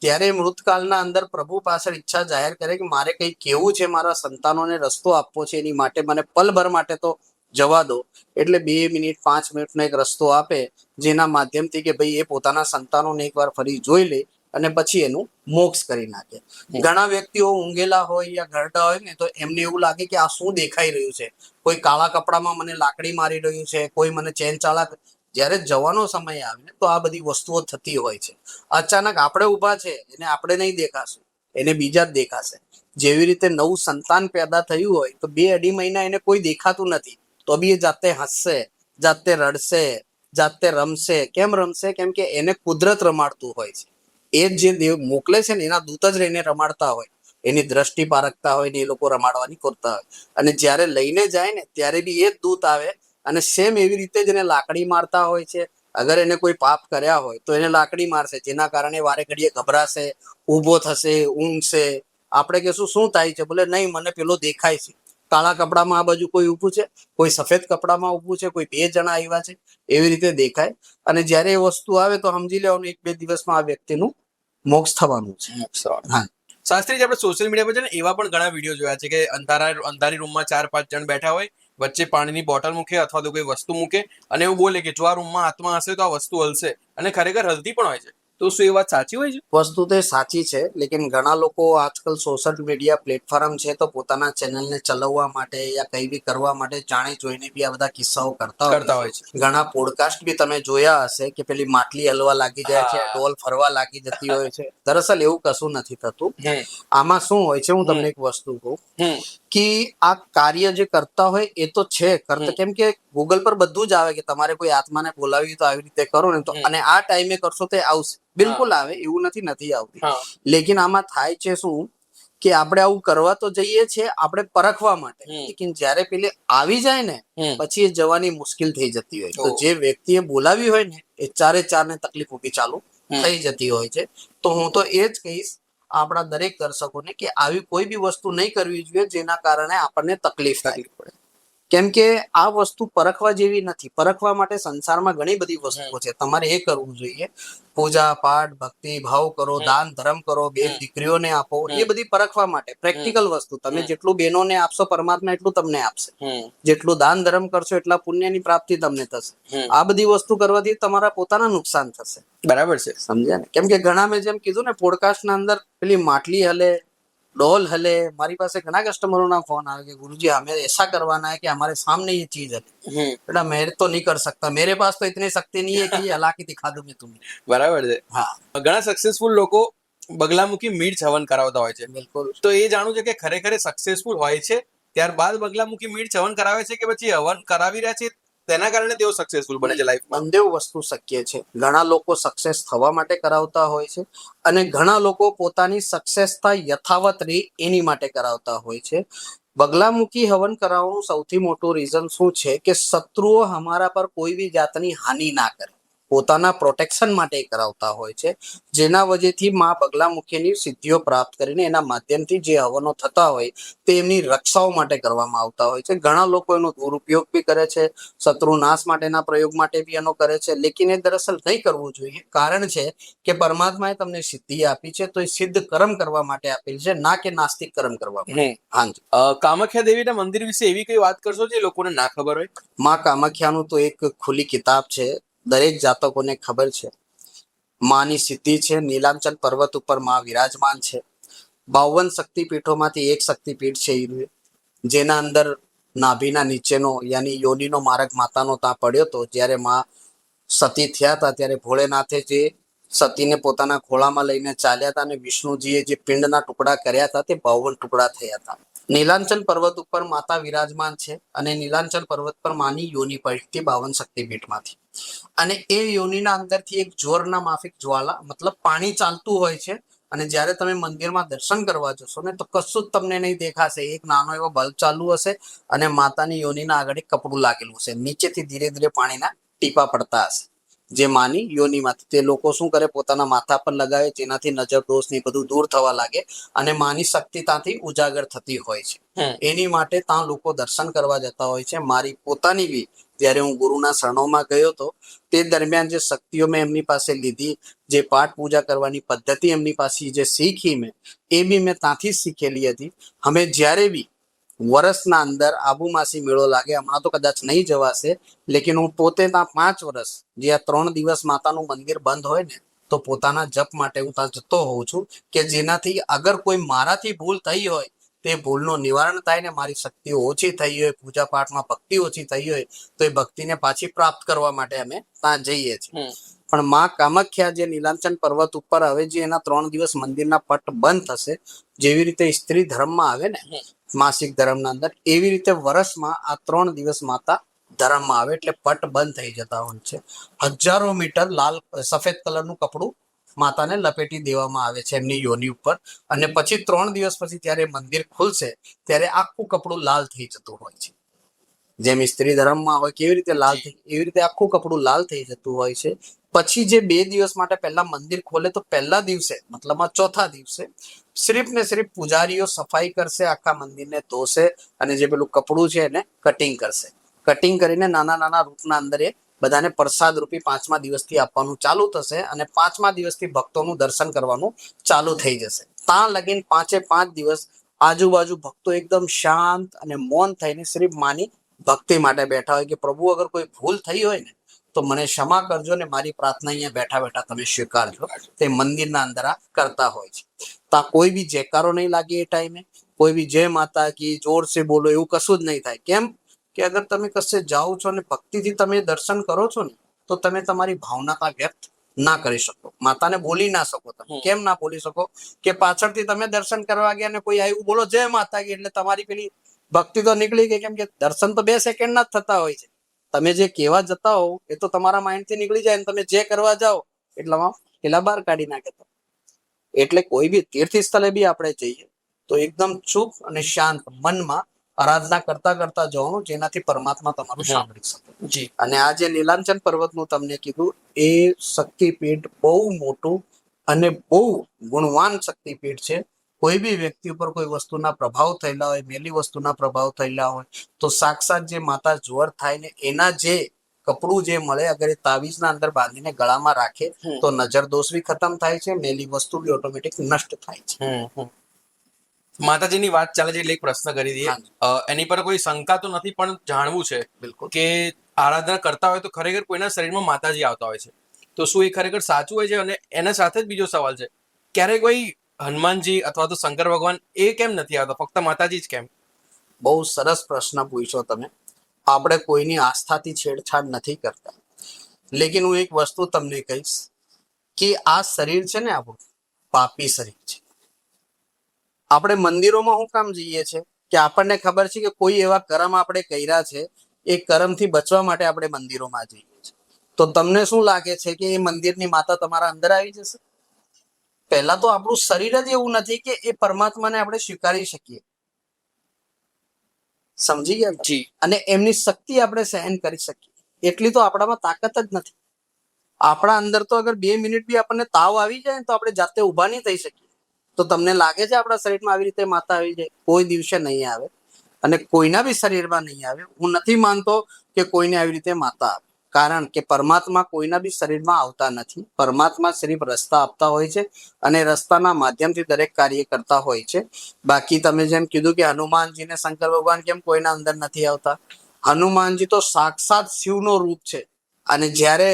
ત્યારે મૃતકાળના અંદર પ્રભુ પાછળ ઈચ્છા જાહેર કરે કે મારે કંઈ કેવું છે, મારા સંતાનોને રસ્તો આપવો છે, એની માટે મને પલભર માટે તો જવા દો. એટલે 2 મિનિટ 5 મિનિટનો એક રસ્તો આપે, જેના માધ્યમથી કે ભાઈ એ પોતાના સંતાનોને એકવાર ફરી જોઈ લે અને પછી એનું મોક્ષ કરી નાખે. ઘણા વ્યક્તિઓ ઊંઘેલા હોય યા ઘરડા હોય ને, તો એમને એવું લાગે કે આ શું દેખાઈ રહ્યું છે, કોઈ કાળા કપડામાં મને લાકડી મારી રહ્યું છે, કોઈ મને ચેન ચાળા. જ્યારે જવાનો સમય આવે ને તો આ બધી વસ્તુઓ થતી હોય છે. અચાનક આપણે ઊભા છે, એને આપણે નહીં દેખાશું, એને બીજા જ દેખાશે. જેવી રીતે નવું સંતાન પેદા થયું હોય તો 2-2.5 મહિના એને કોઈ દેખાતું નથી, તો બી એ જાતે હસશે, જાતે રડશે, જાતે રમશે. કેમ રમશે? કેમ કે એને કુદરત રમાડતું હોય છે. એ જે દેવ મોકલે છે ને એના દૂત જ રહીને રમાડતા હોય, એની દ્રષ્ટિ પારખતા હોય ને એ લોકો રમાડવાની કરતા હોય. અને જ્યારે લઈને જાય ને ત્યારે બી એ જ દૂત આવે અને સેમ એવી રીતે જ એને લાકડી મારતા હોય છે. અગર એને કોઈ પાપ કર્યા હોય તો એને લાકડી મારશે, જેના કારણે વારે ઘડીએ ગભરાશે, ઊભો થશે, ઊંઘશે. આપણે કહેશું શું થાય છે? બોલે નહીં, મને પેલો દેખાય છે. કાળા કપડામાં આ બાજુ કોઈ ઊભું છે, કોઈ સફેદ કપડામાં ઊભું છે, કોઈ 2 જણા આવ્યા છે, એવી રીતે દેખાય. અને જ્યારે એ વસ્તુ આવે તો સમજી લેવાનું 1-2 દિવસમાં આ વ્યક્તિનું મોક્ષ થવાનું છે. હા. શાસ્ત્રીજી, આપણે સોશિયલ મીડિયા પર છે ને એવા પણ ઘણા વિડીયો જોયા છે કે અંધારી રૂમમાં 4-5 જણ બેઠા હોય, વચ્ચે પાણીની બોટલ મૂકે અથવા તો કોઈ વસ્તુ મૂકે અને એવું બોલે કે જો આ રૂમમાં આત્મા હશે તો આ વસ્તુ હલશે, અને ખરેખર હલતી પણ હોય છે. તો શું એ વાત સાચી હોય છે? વસ્તુ તો એ સાચી છે, લેકિન ઘણા લોકો આજકાલ સોશિયલ મીડિયા પ્લેટફોર્મ છે તો પોતાના ચેનલને ચલાવવા માટે યા કંઈ બી કરવા માટે જાણી જોઈને બી આ બધા કિસ્સાઓ કરતા હોય છે. ઘણા પોડકાસ્ટ બી તમે જોયા હશે કે પેલી માટલી હલવા લાગી જાય છે, ડોલ ફરવા લાગી જતી હોય છે. દરઅસલ એવું કશું નથી થતું. આમાં શું હોય છે, હું તમને એક વસ્તુ કહું કે આ કાર્ય જે કરતા હોય એ તો છે કરતા, કેમ કે ગૂગલ પર બધું જ આવે કે તમારે કોઈ આત્માને બોલાવી તો આવી રીતે કરો ને, તો અને આ ટાઈમે કરશો તો આવશે. બિલકુલ આવે, એવું નથી આવતી. લેકિન આમાં થાય છે શું કે આપણે આવું કરવા તો જઈએ છીએ આપણે પરખવા માટે, લેકિન જ્યારે પેલી આવી જાય ને પછી એ જવાની મુશ્કેલ થઈ જતી હોય. તો જે વ્યક્તિએ બોલાવી હોય ને એ 4-4 ને તકલીફ ઊભી ચાલુ થઈ જતી હોય છે. તો હું તો એ જ કહીશ આપણા દરેક દર્શકોને કે આવી કોઈ બી વસ્તુ નહીં કરવી જોઈએ જેના કારણે આપણને તકલીફ થાય. કેમ કે આ વસ્તુ પરખવા જેવી નથી. પરખવા માટે સંસારમાં ઘણી બધી વસ્તુઓ છે, તમારે એ કરવું જોઈએ. પૂજા પાઠ ભક્તિ ભાવ કરો, દાન ધર્મ કરો, 2 દીકરીઓને આપો, એ બધી પરખવા માટે પ્રેક્ટિકલ વસ્તુ. તમે જેટલું બહેનોને આપશો પરમાત્મા એટલું તમને આપશે, જેટલું દાન ધર્મ કરશો એટલા પુણ્યની પ્રાપ્તિ તમને થશે. આ બધી વસ્તુ કરવાથી તમારા પોતાના નુકસાન થશે. બરાબર છે, સમજ્યા ને? કેમ કે ઘણા મેં જેમ કીધું ને પોડકાસ્ટ ના અંદર પેલી માટલી હલે, डॉल हले. मारी पास घना कस्टमरों ना फोन आया कि गुरुजी हमें ऐसा करवाना है कि हमारे सामने ये चीज है. बेटा मैं तो नहीं कर सकता, मेरे पास तो इतनी शक्ति नहीं है कि ये हला के दिखा दूं मैं तुम्हें. બરાબર છે. હા, ઘણા સક્સેસફુલ લોકો બગલામુખી મીઠ હવન કરાવતા હોય છે. બિલકુલ. તો એ જાણવું છે કે ખરેખર સક્સેસફુલ હોય છે ત્યારબાદ બગલામુખી મીઠ હવન કરાવે છે કે પછી હવન કરાવી રહ્યા છે તેના કારણે તેઓ સક્સેસફુલ બને છે લાઈફમાં? બંને વસ્તુ શક્ય છે. ઘણા લોકો સક્સેસ થવા માટે કરાવતા હોય છે અને ઘણા લોકો પોતાની સક્સેસતા યથાવત રહે એની માટે કરાવતા હોય છે. બગલામુખી હવન કરાવવાનું સૌથી મોટું રીઝન શું છે કે શત્રુઓ અમારા પર કોઈ બી જાતની હાનિ ના કરે, પોતાના પ્રોટેક્શન માટે કરાવતા હોય છે. જેના વજહથી માં બગલામુખીની સિદ્ધિઓ પ્રાપ્ત કરીને એના માધ્યમથી જે હવનો થતા હોય તે એમની રક્ષાઓ માટે કરવામાં આવતા હોય છે. ઘણા લોકો એનો દુરુપયોગ બી કરે છે, શત્રુ નાશ માટેના પ્રયોગ માટે બી એનો કરે છે, લેકિન એ દરઅસલ નહીં કરવું જોઈએ. કારણ છે કે પરમાત્માએ તમને સિદ્ધિ આપી છે તો એ સિદ્ધ કર્મ કરવા માટે આપેલી છે, ના કે નાસ્તિક કર્મ કરવા માટે. હાજી. કામાખ્યા દેવીના મંદિર વિશે એવી કઈ વાત કરશો જે લોકોને ના ખબર હોય? માં કામાખ્યાનું તો એક ખુલ્લી કિતાબ છે, દરેક જાતકોને ખબર છે. માની સિદ્ધિ છે, નીલાંચલ પર્વત ઉપર માં વિરાજમાન છે. 52 શક્તિપીઠોમાંથી એક શક્તિપીઠ છે એ, જેના અંદર નાભીના નીચેનો યાની યોનીનો માર્ગ માતાનો ત્યાં પડ્યો હતો. જ્યારે માં સતી થયા હતા ત્યારે ભોળેનાથે જે સતીને પોતાના ખોળામાં લઈને ચાલ્યા હતા અને વિષ્ણુજીએ જે પિંડના ટુકડા કર્યા હતા તે 52 ટુકડા થયા હતા. નીલાંચલ પર્વત ઉપર માતા વિરાજમાન છે અને નીલાંચલ પર્વત પર માની યોની પડી 52 શક્તિપીઠમાંથી. અને એ યોનીના અંદરથી એક જોરના માફિક જ્વાલા મતલબ પાણી ચાલતું હોય છે. અને જ્યારે તમે મંદિરમાં દર્શન કરવા જશો ને તો કશું જ તમને નહીં દેખાશે. એક નાનો એવો બલ્બ ચાલુ હશે અને માતાની યોનીના આગળ એક કપડું લાગેલું હશે, નીચેથી ધીરે ધીરે પાણીના ટીપા પડતા હશે. જે માની યોનિમાંથી તે લોકો શું કરે, પોતાના માથા પર લગાવે, જેનાથી નજર દોષ ને બધું દૂર થવા લાગે અને માની શક્તિ ત્યાંથી ઉજાગર થતી હોય છે. એની માટે ત્યાં લોકો દર્શન કરવા જતા હોય છે. મારી પોતાની બી જ્યારે હું ગુરુના શરણોમાં ગયો હતો તે દરમિયાન જે શક્તિઓ મેં એમની પાસે લીધી, જે પાઠ પૂજા કરવાની પદ્ધતિ એમની પાસે જે શીખી મેં, એ બી મેં ત્યાંથી જ શીખેલી હતી. અમે જ્યારે બી વર્ષના અંદર આબુમાસી મેળો લાગે, હમણાં તો કદાચ નહીં જવાશે, લેકિન હું પોતે ત્યાં 5 વર્ષ જે આ 3 દિવસ માતાનું મંદિર બંધ હોય ને, તો પોતાના જપ માટે હું ત્યાં જતો હોઉં છું, કે જેનાથી અગર કોઈ મારાથી ભૂલ થઈ હોય તે ભૂલનું નિવારણ થાય ને મારી શક્તિઓ ઓછી થઈ હોય, પૂજા પાઠમાં ભક્તિ ઓછી થઈ હોય, તો એ ભક્તિને પાછી પ્રાપ્ત કરવા માટે અમે ત્યાં જઈએ છીએ. પણ માં કામાખ્યા જે નીલાંચન પર્વત ઉપર હવે જે એના 3 દિવસ મંદિરના પટ બંધ થશે, જેવી રીતે સ્ત્રી ધર્મમાં આવે ને માસિક ધર્મના અંદર, એવી રીતે વર્ષમાં આ 3 દિવસ માતા ધર્મમાં આવે એટલે પટ બંધ થઈ જતા હોય છે. હજારો મીટર લાલ સફેદ કલરનું કપડું માતાને લપેટી દેવામાં આવે છે એમની યોની ઉપર, અને પછી 3 દિવસ પછી ત્યારે મંદિર ખુલશે ત્યારે આખું કપડું લાલ થઈ જતું હોય છે. જેમ સ્ત્રી ધર્મમાં હોય કેવી રીતે લાલ થઈ, એવી રીતે આખું કપડું લાલ થઈ જતું હોય છે. પછી જે 2 દિવસ માટે પહેલા મંદિર ખોલે, તો પહેલા દિવસે મતલબમાં ચોથા દિવસે સિર્ફ ને સિર્ફ પૂજારીઓ સફાઈ કરશે, આખા મંદિરને ધોશે અને જે પેલું કપડું છે એને કટિંગ કરશે. કટિંગ કરીને નાના નાના રૂપના અંદર એ બધાને પ્રસાદ રૂપી 5મા દિવસથી આપવાનું ચાલુ થશે અને 5મા દિવસથી ભક્તોનું દર્શન કરવાનું ચાલુ થઈ જશે. ત્યાં લગીન 5 દિવસ આજુબાજુ ભક્તો એકદમ શાંત અને મૌન થઈને સિર્ફ માની ભક્તિ માટે બેઠા હોય, કે પ્રભુ અગર કોઈ ભૂલ થઈ હોય ને તો મને ક્ષમા કરજો ને મારી પ્રાર્થના અહીંયા બેઠા બેઠા તમે સ્વીકારજો. તે મંદિરના અંદર આ કરતા હોય છે. ત્યાં કોઈ બી જયકારો નહીં લાગે એ ટાઈમે, કોઈ બી જય માતા કી જોર સે બોલો એવું કશું જ નહીં થાય. કેમ કે અગર તમે કશે જાઓ છો ને ભક્તિથી તમે દર્શન કરો છો ને, તો તમે તમારી ભાવના વ્યક્ત ના કરી શકો, માતાને બોલી ના શકો. તમે કેમ ના બોલી શકો? કે પાછળથી તમે દર્શન કરવા ગયા ને કોઈ આવ્યું બોલો જય માતા કી, એટલે તમારી પેલી ભક્તિ તો નીકળી ગઈ. કેમ કે દર્શન તો 2 સેકન્ડના જ થતા હોય છે. તમે જે કહેવા જતા હો એ તો તમારા માઇન્ડથી નીકળી જાય, તમે જે કરવા જાઓ એટલામાં પેલા બહાર કાઢી નાખે. એટલે કોઈ બી તીર્થ સ્થળે બી આપણે જઈએ તો એકદમ ચૂપ અને શાંત મનમાં આરાધના કરતા કરતા જવાનું, જેનાથી પરમાત્મા તમારું સાંભળી શકે. અને આ જે નીલાંચન પર્વતનું તમને કીધું, એ શક્તિપીઠ બહુ મોટું અને બહુ ગુણવાન શક્તિપીઠ છે. કોઈ બી વ્યક્તિ ઉપર કોઈ વસ્તુના પ્રભાવ થયેલા હોય, મેલી વસ્તુના પ્રભાવ થયેલા હોય, તો સાક્ષાત જે માતા જોર થાય ને એના જે કપડું જે મળે, અગર એ તાવીજના અંદર બાંધીને ગળામાં રાખે તો નજર દોષ બી ખતમ થાય છે, મેલી વસ્તુ બી ઓટોમેટિક નષ્ટ થાય છે. માતાજીની વાત ચાલે છે એટલે એક પ્રશ્ન કરી દઈએ. એની પર કોઈ શંકા તો નથી, પણ જાણવું છે બિલકુલ કે આરાધના કરતા હોય તો ખરેખર કોઈના શરીરમાં માતાજી આવતા હોય છે, તો શું એ ખરેખર સાચું હોય છે? અને એના સાથે જ બીજો સવાલ છે, ક્યારે કોઈ હનુમાનજી અથવા તો શંકર ભગવાન એ કેમ નથી આવતા, ફક્ત માતાજી જ કેમ? બહુ સરસ પ્રશ્ન પૂછ્યો તમે. આપણે કોઈની આસ્થાથી છેડછાડ નથી કરતા, લેકિન હું એક વસ્તુ તમને કહીશ કે આ શરીર છે ને આપણું પાપી શરીર છે. આપણે મંદિરોમાં શું કામ જઈએ છીએ? કે આપણને ખબર છે કે કોઈ એવા કર્મ આપણે કર્યા છે, એ કર્મથી બચવા માટે આપણે મંદિરોમાં જઈએ છીએ. તો તમને શું લાગે છે કે એ મંદિરની માતા તમારા અંદર આવી જશે? પહેલા તો આપણું શરીર જ એવું નથી કે એ પરમાત્માને આપણે સ્વીકારી શકીએ. સમજી ગયા? જી. અને એમની શક્તિ આપણે સહન કરી શકીએ એટલી તો આપણામાં તાકાત જ નથી. આપણા અંદર તો અગર 2 મિનિટ બી આપણને તાવ આવી જાય તો આપણે જાતે ઊભા નહીં થઈ શકીએ. તો તમને લાગે છે આપણા શરીરમાં આવી રીતે માતા આવી જાય? કોઈ દિવસે નહીં આવે, અને કોઈના બી શરીરમાં નહીં આવે. હું નથી માનતો કે કોઈને આવી રીતે માતા આવે, કારણ કે પરમાત્મા કોઈના બી શરીરમાં આવતા નથી. પરમાત્મા સિર્ફ રસ્તા આપતા હોય છે અને રસ્તાના માધ્યમથી દરેક કાર્ય કરતા હોય છે. બાકી તમે જેમ કીધું કે હનુમાનજી ને શંકર ભગવાન કેમ કોઈના અંદર નથી આવતા, હનુમાનજી તો સાક્ષાત શિવનો રૂપ છે. અને જ્યારે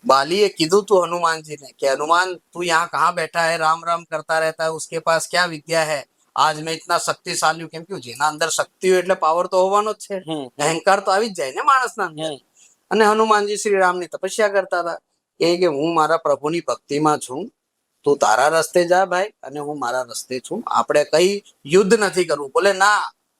बाली कीधु तू हनुमान जी ने कि हनुमान तू यहाँ कहाँ बैठा है, राम राम करता रहता है, उसके पास क्या विद्या है, आज मैं इतना शक्तिशाली हूँ. केम क्यों जेना अंदर शक्ति हो એટલે પાવર તો હોવાનો જ છે, અહંકાર તો આવી જ જાય ને માણસના અંદર. અને હનુમાનજી શ્રી રામની તપસ્યા કરતા હતા કે હું મારા પ્રભુની ભક્તિમાં છું, તું તારા રસ્તે જા ભાઈ અને હું મારા રસ્તે છું, આપણે કઈ યુદ્ધ નથી કરવું. બોલે ના,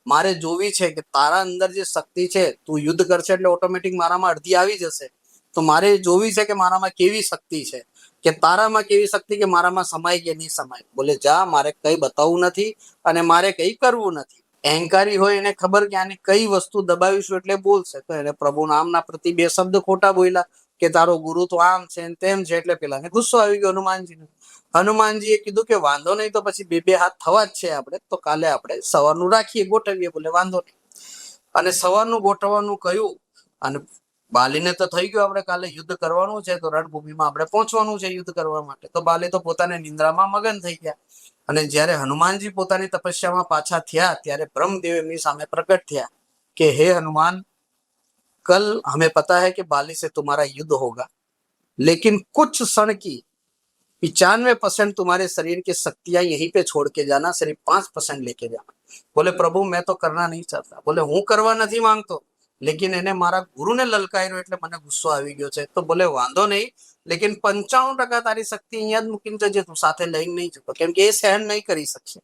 મારે જોવી છે કે તારા અંદર જે શક્તિ છે, તું યુદ્ધ કરશે એટલે ઓટોમેટિક મારામાં અડધી આવી જશે. તો મારે જોવી છે કે મારામાં કેવી શક્તિ છે, કે તારામાં કેવી શક્તિ, કે મારામાં સમાય કે નહીં સમાય. બોલે જા, મારે કઈ બતાવવું નથી અને મારે કઈ કરવું નથી. અહંકારી હોય એને ખબર કે આની કઈ વસ્તુ દબાવીશું એટલે બોલશે, તો એને પ્રભુ નામના પ્રતિ 2 શબ્દ ખોટા બોલ્યા કે તારો ગુરુ તો આમ છે ને તેમ છે. એટલે પેલાને ગુસ્સો આવી ગયો હનુમાનજીને. હનુમાનજીએ કીધું કે વાંધો નહીં, તો પછી બે બે હાથ થવા જ છે આપણે, તો કાલે આપણે સવારનું રાખીએ, ગોઠવીએ. બોલે વાંધો નહીં. અને સવારનું ગોઠવવાનું કહ્યું. અને બાલીને તો થઈ ગયું આપણે કાલે યુદ્ધ કરવાનું છે, તો રણભૂમિમાં આપણે પહોંચવાનું છે યુદ્ધ કરવા માટે. તો બાલી તો પોતાની નિંદ્રામાં મગન થઈ ગયા. અને જ્યારે હનુમાનજી પોતાની તપસ્યામાં પાછા થયા, ત્યારે બ્રહ્મદેવ એમની સામે પ્રकट થયા કે હે હનુમાન, कल हमें पता है कि बाली से तुम्हारा युद्ध होगा, लेकिन कुछ क्षण की 95% तुम्हारे शरीर की शक्तियां यहीं पे छोड़ के जाना, सिर्फ 5% लेके जाना. बोले प्रभु मैं तो करना नहीं चाहता. बोले હું કરવા નથી માંગતો, લેકિન એને મારા ગુરુને લલકાર્યો એટલે મને ગુસ્સો આવી ગયો છે. તો બોલે વાંધો નહીં, લેકિન 95% તારી શક્તિ અહીંયા જ મૂકીને જજે, તું સાથે લઈને નહીં જતો, કેમ કે એ સહન નહીં કરી શકશે.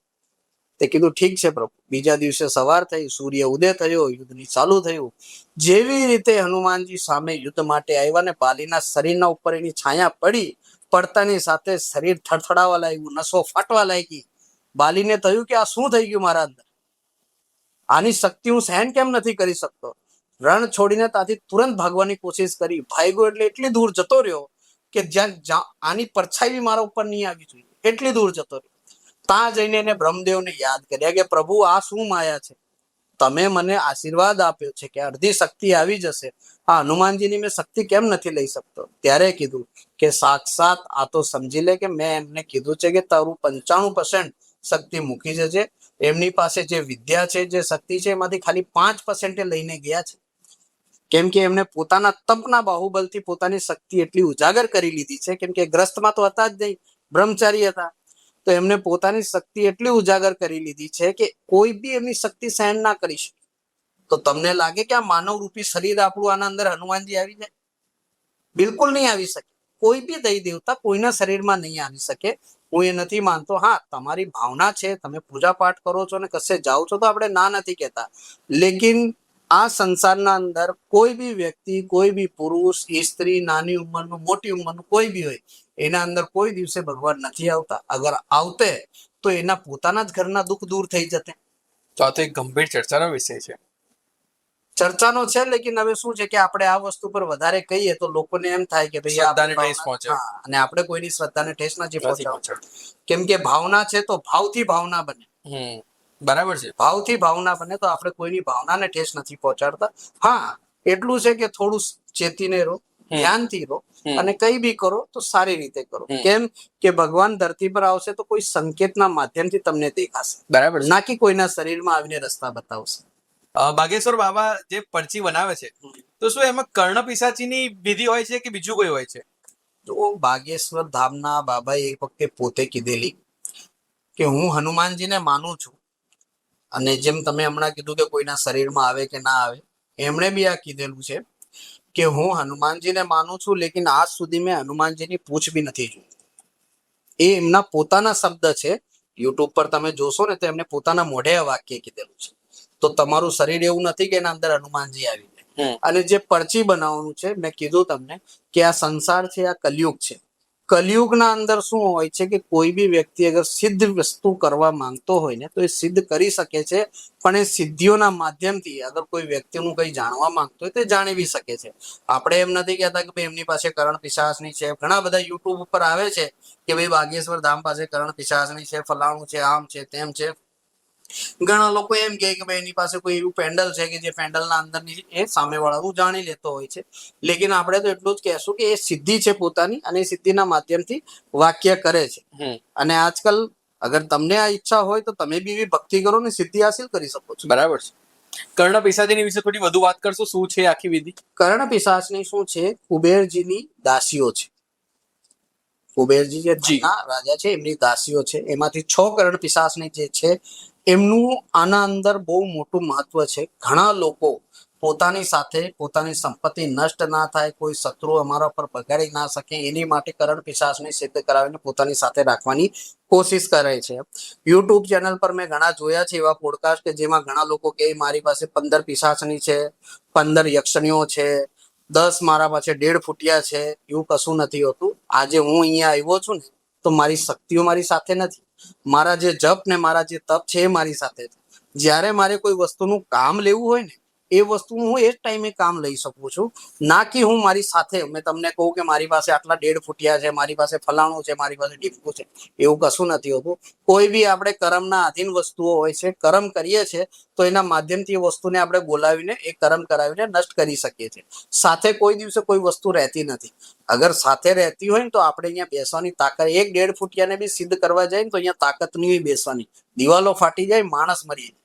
તે કીધું ઠીક છે પ્રભુ. બીજા દિવસે સવાર થઈ, સૂર્ય ઉદય થયો, યુદ્ધની ચાલુ થયું. જેવી રીતે હનુમાનજી સામે યુદ્ધ માટે આવ્યા ને બાલીના શરીરના ઉપર એની છાયા પડી, પડતાની સાથે શરીર થરથડાવા લાગ્યું, નસો ફાટવા લાગી. બાલીને થયું કે આ શું થઈ ગયું મારા અંદર, આની શક્તિ હું સહન કેમ નથી કરી શકતો. રણ છોડીને ત્યાંથી તુરંત ભાગવાની કોશિશ કરી. ભાગ્યો એટલે એટલી દૂર જતો રહ્યો કે જ્યાં આની પરછાઈ બી મારા ઉપર નહીં આવી જોઈએ, એટલી દૂર જતો રહ્યો. ત્યાં જઈને એને બ્રહ્મદેવને યાદ કર્યા કે પ્રભુ આ શું માયા છે, તમે મને આશીર્વાદ આપ્યો છે કે અડધી શક્તિ આવી જશે, આ હનુમાનજીની મેં શક્તિ કેમ નથી લઈ શકતો. ત્યારે કીધું કે સાક્ષાત આ તો સમજી લે કે મેં એમને કીધું છે કે તારું 95% શક્તિ મૂકી જજે. એમની પાસે જે વિદ્યા છે, જે શક્તિ છે, એમાંથી ખાલી 5% લઈને ગયા છે. કેમ કે એમને પોતાના તપના બાહુબલથી પોતાની શક્તિ એટલી ઉજાગર કરી લીધી છે. કેમ કે ગ્રસ્તમાં તો હતા જ નહીં, બ્રહ્મચારી હતા. તો એમને પોતાની શક્તિ એટલી ઉજાગર કરી લીધી છે કે કોઈ બી એમની શક્તિ સહન ના કરી શકે. તો તમને લાગે કે આ માનવ રૂપી શરીર આપણું આના અંદર હનુમાનજી આવી જાય? બિલકુલ નહીં આવી શકે. કોઈ બી દૈવ દેવતા કોઈના શરીરમાં નહીં આવી શકે. હું એ નથી માનતો. હા, તમારી ભાવના છે, તમે પૂજા પાઠ કરો છો ને કશે જાઓ છો, તો આપણે ના નથી કહેતા. લેકિન આ સંસારના અંદર કોઈ બી વ્યક્તિ, કોઈ બી પુરુષ, સ્ત્રી, નાની ઉંમરનું, મોટી ઉંમરનું કોઈ બી હોય, એના અંદર કોઈ દિવસે ભગવાન નથી આવતા. અગર આવતે તો એના પોતાના જ ઘરના દુઃખ દૂર થઈ જતે. તો આ તો એક ગંભીર ચર્ચાનો વિષય છે. ચર્ચાનો છે, લેકિન હવે શું છે કે આપણે આ વસ્તુ પર વધારે કહીએ તો લોકોને એમ થાય કે ભાઈ શ્રદ્ધાને ઠેસ પહોંચે. હા, અને આપણે કોઈની શ્રદ્ધાને ઠેસ નથી પહોંચાડતા. કેમ કે ભાવના છે તો ભાવથી ભાવના બને. બરાબર છે. ભાવથી ભાવના બને, તો આપણે કોઈની ભાવનાને ઠેસ નથી પહોંચાડતા. હા, એટલું છે કે થોડું ચેતીને રહો, ધ્યાનથી રહો, અને કઈ બી કરો તો સારી રીતે કરો. કેમ કે ભગવાન ધરતી પર આવશે તો કોઈ સંકેતના માધ્યમથી તમને દેખાશે, બરાબર છે. ના કે કોઈના શરીરમાં આવીને રસ્તા બતાવશે. બાગેશ્વર બાબા જે પરચી બનાવે છે, તો શું એમાં કર્ણ પિશાચીની વિધિ હોય છે કે બીજું કોઈ હોય છે? તો બાગેશ્વર ધામના બાબાએ એક વખતે પોતે કીધેલી કે હું હનુમાનજીને માનું છું. અને જેમ તમે હમણાં કીધું કે કોઈના શરીરમાં આવે કે ના આવે, એમણે બી આ કીધેલું છે કે હું હનુમાનજીને માનું છું, લેકિન આજ સુધી મેં હનુમાનજીની પૂછ બી નથી જોઈ. એ એમના પોતાના શબ્દ છે. યુટ્યુબ પર તમે જોશો ને તો એમને પોતાના મોઢે આ વાક્ય કીધેલું છે. તો તમારું શરીર એવું નથી કે એના અંદર હનુમાનજી આવી જાય. અને જે પરચી બનાવવાનું છે, મેં કીધું તમને કે આ સંસાર છે, આ કલયુગ છે. કલયુગના અંદર શું હોય છે કે કોઈ બી વ્યક્તિ અગર સિદ્ધ વસ્તુ કરવા માંગતો હોય ને તો એ સિદ્ધ કરી શકે છે. પણ એ સિદ્ધિઓના માધ્યમથી અગર કોઈ વ્યક્તિનું કંઈ જાણવા માંગતો હોય તો જાણી બી શકે છે. આપણે એમ નથી કહેતા કે ભાઈ એમની પાસે કર્ણ પિશાચની છે. ઘણા બધા યુટ્યુબ ઉપર આવે છે કે ભાઈ બાગેશ્વર ધામ પાસે કર્ણ પિશાચની છે, ફલાણું છે, આમ છે, તેમ છે. ઘણા લોકો એમ કહે કે ભાઈ એની પાસે કોઈ એવું પેન્ડલ છે કે જે પેન્ડલના અંદરની એ સામેવાળાનું જાણી લેતો હોય છે. લેકિન આપણે તો એટલું જ કહેશું કે એ સિદ્ધિ છે પોતાની, અને એ સિદ્ધિના માધ્યમથી વાક્ય કરે છે. અને આજકાલ અગર તમને આ ઈચ્છા હોય તો તમે બી એવી ભક્તિ કરો ને સિદ્ધિ હાસિલ કરી શકો છો. બરાબર છે. કર્ણ પિશાચીની વિશે થોડી વધુ વાત કરશો, શું છે આખી વિધિ? કર્ણ પિશાચની શું છે, કુબેરજીની દાસીઓ છે. કુબેરજી જે રાજા છે એમની દાસીઓ છે. એમાંથી 6 કર્ણ પિશાચની જે છે એમનું આના અંદર બહુ મોટું મહત્વ છે. ઘણા લોકો પોતાની સાથે પોતાની સંપત્તિ નષ્ટ ના થાય, કોઈ શત્રુ અમારા પર બગાડી ના શકે, એની માટે કર્ણ પિશાચને સિદ્ધ કરાવીને પોતાની સાથે રાખવાની કોશિશ કરે છે. યુટ્યુબ ચેનલ પર મેં ઘણા જોયા છે એવા પોડકાસ્ટ કે જેમાં ઘણા લોકો કે મારી પાસે 15 પિશાચની છે, 15 યક્ષણીઓ છે, 10 મારા પાસે 1.5 ફૂટિયા છે. એવું કશું નથી હોતું. આજે હું અહીંયા આવ્યો છું ને તો મારી શક્તિઓ મારી સાથે નથી. મારા જે જપ ને મારા જે તપ છે એ મારી સાથે છે. જ્યારે મારે કોઈ વસ્તુનું કામ લેવું હોય ને એ વસ્તુ હું એ જ ટાઈમે કામ લઈ શકું છું, ના કે હું મારી સાથે મેં તમને કહું કે મારી પાસે આટલા 1.5 ફૂટિયા છે, મારી પાસે ફલાણું છે, મારી પાસે ટીપકું છે. એવું કશું નથી હોતું. કોઈ બી આપણે કર્મના આધીન વસ્તુઓ હોય છે, કર્મ કરીએ છીએ તો એના માધ્યમથી એ વસ્તુને આપણે બોલાવીને એ કર્મ કરાવીને નષ્ટ કરી શકીએ છીએ. સાથે કોઈ દિવસે કોઈ વસ્તુ રહેતી નથી. અગર સાથે રહેતી હોય ને તો આપણે અહીંયા બેસવાની તાકાત 1.5 ફૂટિયાને બી સિદ્ધ કરવા જાય ને તો અહીંયા તાકાત નહીં હોય બેસવાની. દિવાલો ફાટી જાય, માણસ મરી જાય.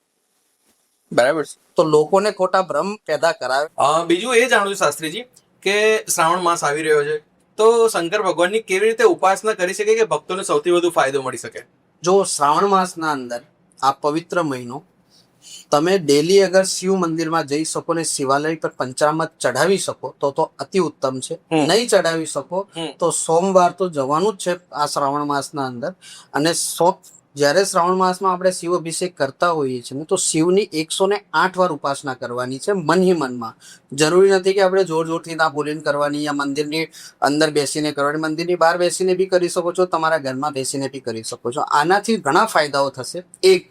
બરાબર છે. તો લોકોને ખોટા ભ્રમ પેદા કરાવે. બીજું એ જાણવું છે શાસ્ત્રીજી કે શ્રાવણ માસ આવી રહ્યો છે, તો શંકર ભગવાનની કેવી રીતે ઉપાસના કરી શકે કે ભક્તોને સૌથી વધુ ફાયદો મળી શકે? જો શ્રાવણ માસના અંદર આ પવિત્ર મહિનો તમે ડેલી અગર શિવ મંદિરમાં જઈ શકો ને શિવાલય પર પંચામૃત ચઢાવી શકો તો અતિ ઉત્તમ છે. નહીં ચઢાવી શકો તો સોમવાર તો જવાનું જ છે આ શ્રાવણ માસના અંદર. અને જ્યારે શ્રાવણ માસમાં આપણે શિવ અભિષેક કરતા હોઈએ છીએ તો શિવની 108 વાર ઉપાસના કરવાની છે મનહી મનમાં. જરૂરી નથી કે આપણે જોર જોરથી ના બોલીને કરવાની, યા મંદિરની અંદર બેસીને કરવાની. મંદિરની બહાર બેસીને બી કરી શકો છો, તમારા ઘરમાં બેસીને બી કરી શકો છો. આનાથી ઘણા ફાયદાઓ થશે. એક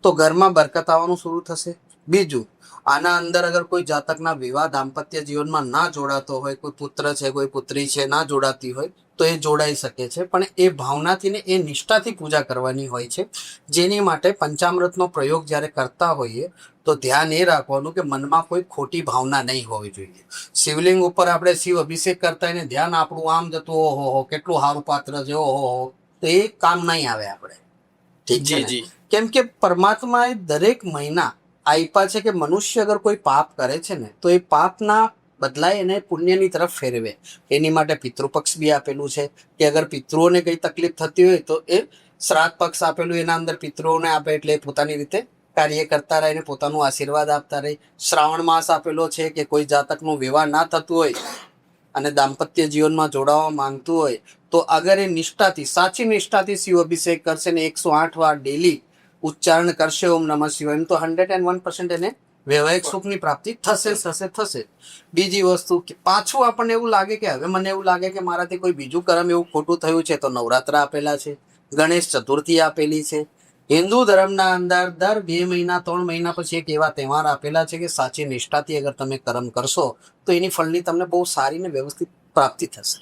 તો ઘરમાં બરકત આવવાનું શરૂ થશે. બીજું, આના અંદર અગર કોઈ જાતકના વિવાહ દાંપત્ય જીવનમાં ના જોડાતો હોય, કોઈ પુત્ર છે, કોઈ પુત્રી છે, ના જોડાતી હોય તો એ જોડાઈ શકે છે. પણ એ ભાવનાથી ને એ નિષ્ઠાથી પૂજા કરવાની હોય છે. જેની માટે પંચામૃતનો પ્રયોગ જ્યારે કરતા હોઈએ તો ધ્યાન એ રાખવાનું કે મનમાં કોઈ ખોટી ભાવના નહીં હોવી જોઈએ. શિવલિંગ ઉપર આપણે શિવ અભિષેક કરતા એને ધ્યાન આપણું આમ જતું, ઓહો કેટલું સારું પાત્ર છે, ઓહો, તો એ કામ નહીં આવે આપણે. ઠીક છે ને? કેમ કે પરમાત્માએ દરેક મહિના આપ્યા છે કે મનુષ્ય અગર કોઈ પાપ કરે છે ને તો એ પાપના બદલાય એને પુણ્યની તરફ ફેરવે. એની માટે પિતૃપક્ષ બી આપેલું છે કે અગર પિતૃઓને કઈ તકલીફ થતી હોય તો એ શ્રાદ્ધ પક્ષ આપેલું, એના અંદર પિતૃઓને આપે એટલે પોતાની રીતે કાર્ય કરતા રહે ને પોતાનું આશીર્વાદ આપતા રહે. શ્રાવણ માસ આપેલો છે કે કોઈ જાતકનું વિવાહ ના થતું હોય અને દાંપત્ય જીવનમાં જોડાવા માંગતું હોય તો અગર એ નિષ્ઠાથી, સાચી નિષ્ઠાથી શિવ અભિષેક કરશે ને 108 વાર ડેલી ઉચ્ચારણ કરશે ઓમ નમઃ શિવાય, તો 101% એને વૈવાહિક સુખની પ્રાપ્તિ થશે. બીજી વસ્તુ કે પાછું આપણને એવું લાગે કે હવે મને એવું લાગે કે મારાથી કોઈ બીજું કર્મ એવું ખોટું થયું છે તો નવરાત્ર આપેલા છે, ગણેશ ચતુર્થી આપેલી છે. હિન્દુ ધર્મના અંદર દર 2 મહિના 3 મહિના પછી એક એવા તહેવાર આપેલા છે કે સાચી નિષ્ઠાથી અગર તમે કર્મ કરશો તો એની ફળની તમને બહુ સારી ને વ્યવસ્થિત પ્રાપ્તિ થશે.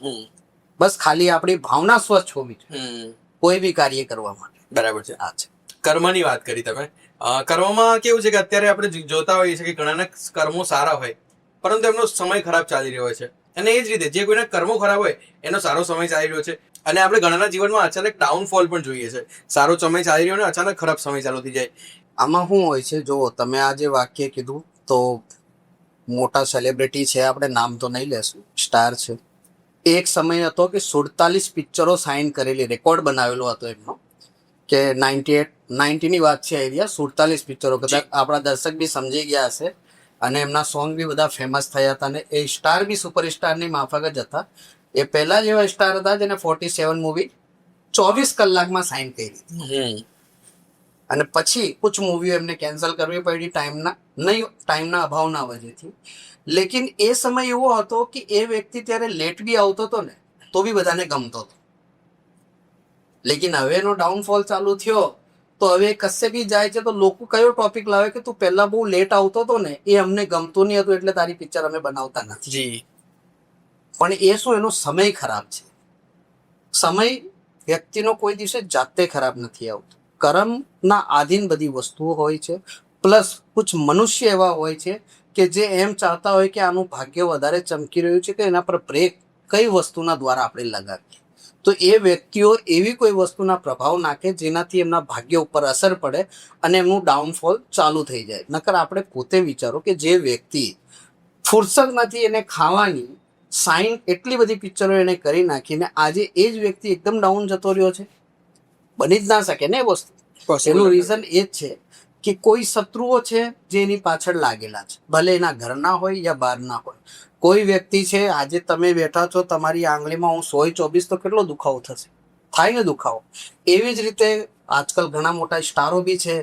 બસ ખાલી આપણી ભાવના સ્વચ્છ હોવી જોઈએ કોઈ બી કાર્ય કરવા માટે. બરાબર છે. આ છે કર્મની વાત કરી તમે. કર્મમાં કેવું છે કે અત્યારે આપણે જોતા હોઈએ છીએ કે ઘણાના કર્મો સારા હોય પરંતુ એમનો સમય ખરાબ ચાલી રહ્યો હોય છે, અને એ જ રીતે જે કોઈના કર્મો ખરાબ હોય એનો સારો સમય ચાલી રહ્યો છે. અને આપણે ઘણાના જીવનમાં અચાનક ડાઉનફોલ પણ જોઈએ છે. સારો સમય ચાલી રહ્યો ને અચાનક ખરાબ સમય ચાલુ થઈ જાય. આમાં શું હોય છે, જો તમે આ જે વાક્ય કીધું તો મોટા સેલિબ્રિટી છે, આપણે નામ તો નહીં લેશું, સ્ટાર છે. એક સમય હતો કે 47 પિક્ચરો સાઇન કરેલી, રેકોર્ડ બનાવેલો હતો એમનો કે 90ની વાત છે. આઈડિયા 47 પિક્ચરો, કદાચ આપણા દર્શક બી સમજી ગયા હશે. અને એમના સોંગ બી બધા ફેમસ થયા હતા. અને એ સ્ટાર બી સુપરસ્ટારની માફક જ હતા. એ પહેલા જેવા સ્ટાર હતા જેને 47 મૂવી 24 કલાકમાં સાઇન કરી. અને પછી કુછ મૂવીઓ એમને કેન્સલ કરવી પડી ટાઈમના અભાવના વજહથી. લેકિન એ સમય એવો હતો કે એ વ્યક્તિ ત્યારે લેટ બી આવતો હતો ને તો બી બધાને ગમતો હતો. લેકિન હવે એનો ડાઉનફોલ ચાલુ થયો તો હવે કશે બી જાય છે તો લોકો કયો ટોપિક લાવે કે તું પહેલા બહુ લેટ આવતો હતો ને, એ અમને ગમતું નહીં હતું એટલે તારી પિક્ચર અમે બનાવતા નથી. પણ એ શું, એનો સમય ખરાબ છે. સમય વ્યક્તિનો કોઈ દિવસે જાતે ખરાબ નથી આવતો. કર્મના આધીન બધી વસ્તુઓ હોય છે. પ્લસ કુછ મનુષ્ય એવા હોય છે કે જે એમ ચાહતા હોય કે આનું ભાગ્ય વધારે ચમકી રહ્યું છે કે એના પર બ્રેક કઈ વસ્તુના દ્વારા આપણે લગાવીએ તો એ વ્યક્તિઓ એવી કોઈ વસ્તુના પ્રભાવ નાખે જેનાથી એમના ભાગ્ય ઉપર અસર પડે અને એમનું ડાઉનફોલ ચાલુ થઈ જાય. નકર આપણે પોતે વિચારો કે જે વ્યક્તિ ફુરસદ નથી એને ખાવાની, સાઇન એટલી બધી પિક્ચરો એને કરી નાખીને આજે એ જ વ્યક્તિ એકદમ ડાઉન જતો રહ્યો છે, બની જ ના શકે ને એ વસ્તુ. એનું રીઝન એ જ છે કે કોઈ શત્રુઓ છે જે એની પાછળ લાગેલા છે, ભલે એના ઘરના હોય યા બહારના હોય. કોઈ વ્યક્તિ છે, આજે તમે બેઠા છો, તમારી આંગળીમાં હું 124 તો કેટલો દુખાવો થશે, થાય ને દુખાવો. એવી જ રીતે આજકાલ ઘણા મોટા સ્ટારો બી છે,